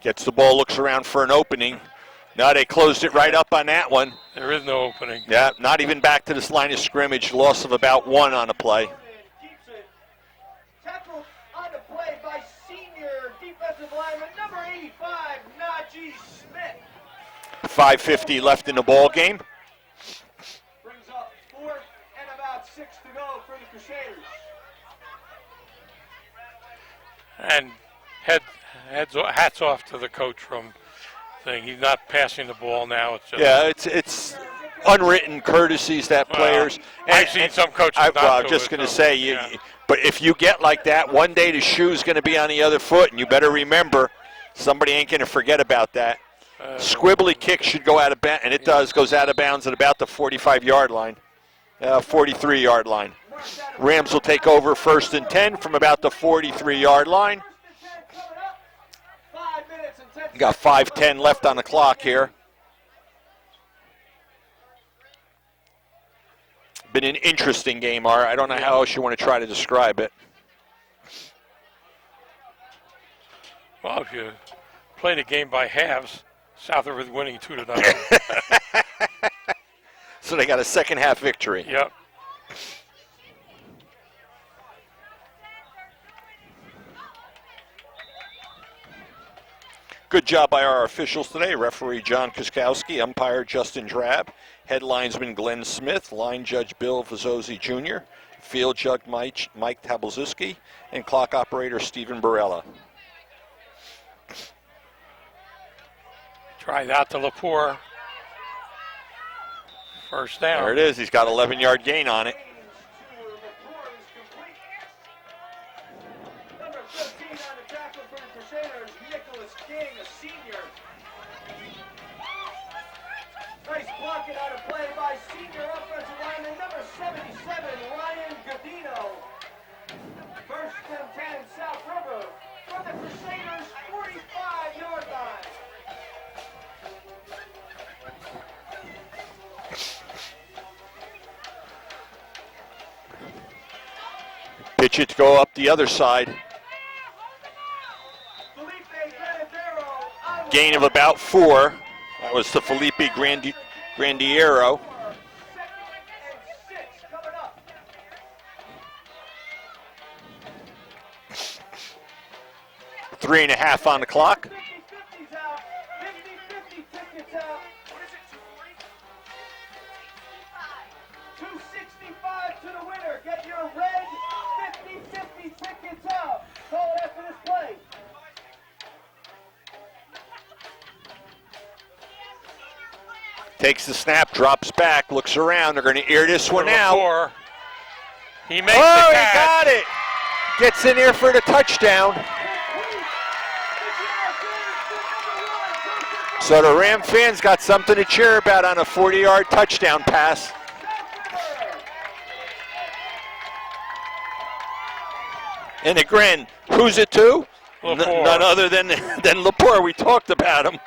Gets the ball, looks around for an opening. Now they closed it right up on that one. There is no opening. Yeah, not even back to this line of scrimmage. Loss of about 1 on the play. Keeps it. Tackled on the play by senior defensive lineman number 85, Najee Smith. 5:50 left in the ball game. Brings up 4th and about 6 to go for the Crusaders. And hats off to the coach from thing. He's not passing the ball now. It's just, Yeah, it's unwritten courtesies that players. I've seen some coaches I not was do just it, going to so, say, yeah. but if you get like that, one day the shoe's going to be on the other foot, and you better remember, somebody ain't going to forget about that. Squibbly kick should go out of bounds, and it does, goes out of bounds at about the 45-yard line, 43-yard line. Rams will take over 1st and 10 from about the 43-yard line. 5 minutes and 10 You got 5:10 left on the clock here. Been an interesting game, Art. I don't know how else you want to try to describe it. Well, if you play the game by halves, South River is winning 2-0. So they got a second half victory. Yep. Good job by our officials today. Referee John Kuskowski, umpire Justin Drab, head linesman Glenn Smith, line judge Bill Vazzosi Jr., field judge Mike Tabalzuski, and clock operator Stephen Barella. Try that to Lepore. First down. There it is. He's got 11-yard gain on it. Number 13 on the tackle for the Crusaders, Nicholas King, a senior. Nice blocking out of play by senior offensive lineman number 77, Ryan Godino. 1st and 10, South River from the Crusaders' 45-yard line. Pitch it to go up the other side. Felipe Granadero, Gain of about 4. That was to Felipe Grandiero. 2nd and 6 coming up. 3.5 on the clock. 50-50's out. 50-50 tickets out. What is it, 265 to the winner. Get your red 50-50 tickets out. Call it after this play. Takes the snap, drops back, looks around. They're going to ear this one out. Lepore. He makes Oh, the he catch. got it. Gets in there for the touchdown. So the Ram fans got something to cheer about on a 40-yard touchdown pass. And again, who's it to? Lepore. None other than Lepore. We talked about him.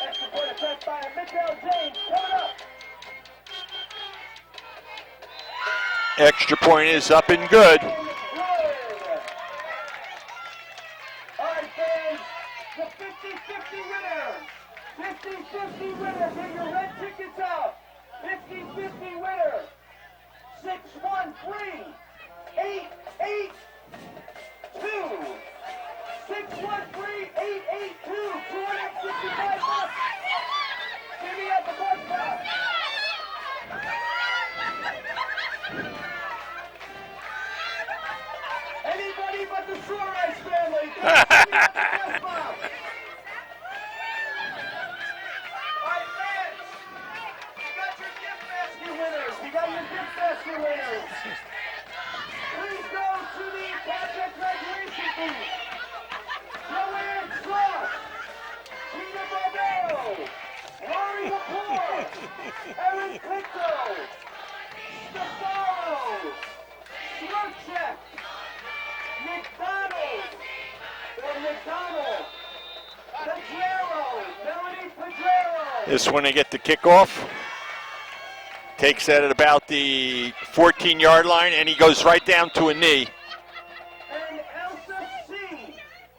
Extra point attempt by Mitchell James coming up. Extra point is up and good. All right, fans, the 50-50 winner. 50-50 winner. Get your red tickets out. 50-50 winner. 613-882. 613-882. 265 bucks. Give me at the bus stop. Anybody but the Suarez family. Give me at the bus stop. All right, fans. You got your gift basket winners. You got your gift basket winners. Please go to the project graduation booth. Joanne Sloss, Tina Barbero, Laurie Lepore, Erin Pinto, Stefano, Smirch McDonald. Pedrero, Melanie Pedrero. This one they get the kickoff. Takes that at about the 14-yard line, and he goes right down to a knee. And Elsa C.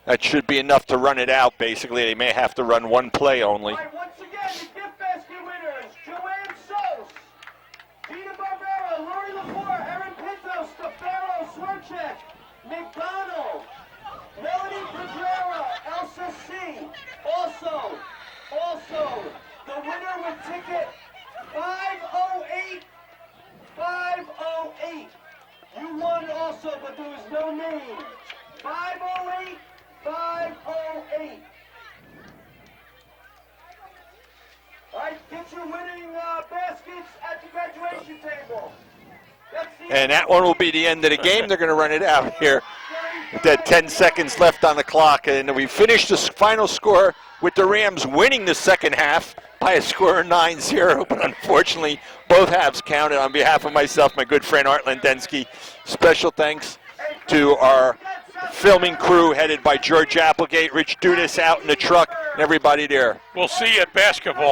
That should be enough to run it out, basically. They may have to run one play only. All right, once again, the gift basket winners, Joanne Sos, Gina Barbera, Lori Lepore, Erin Pinto, Stefano Swerchek, McDonald, Melanie Pedrera, Elsa C. Also, the winner with ticket 508, 508. You won also, but there was no name. 508, 508. All right, get your winning baskets at the graduation table. That's the And that one will be the end of the game. They're going to run it out here with that 10 seconds left on the clock. And we finished the final score with the Rams winning the second half by a score of 9-0. But unfortunately, both halves counted. On behalf of myself, my good friend Art Lendensky, special thanks to our filming crew headed by George Applegate, Rich Dudas out in the truck, and everybody there. We'll see you at basketball.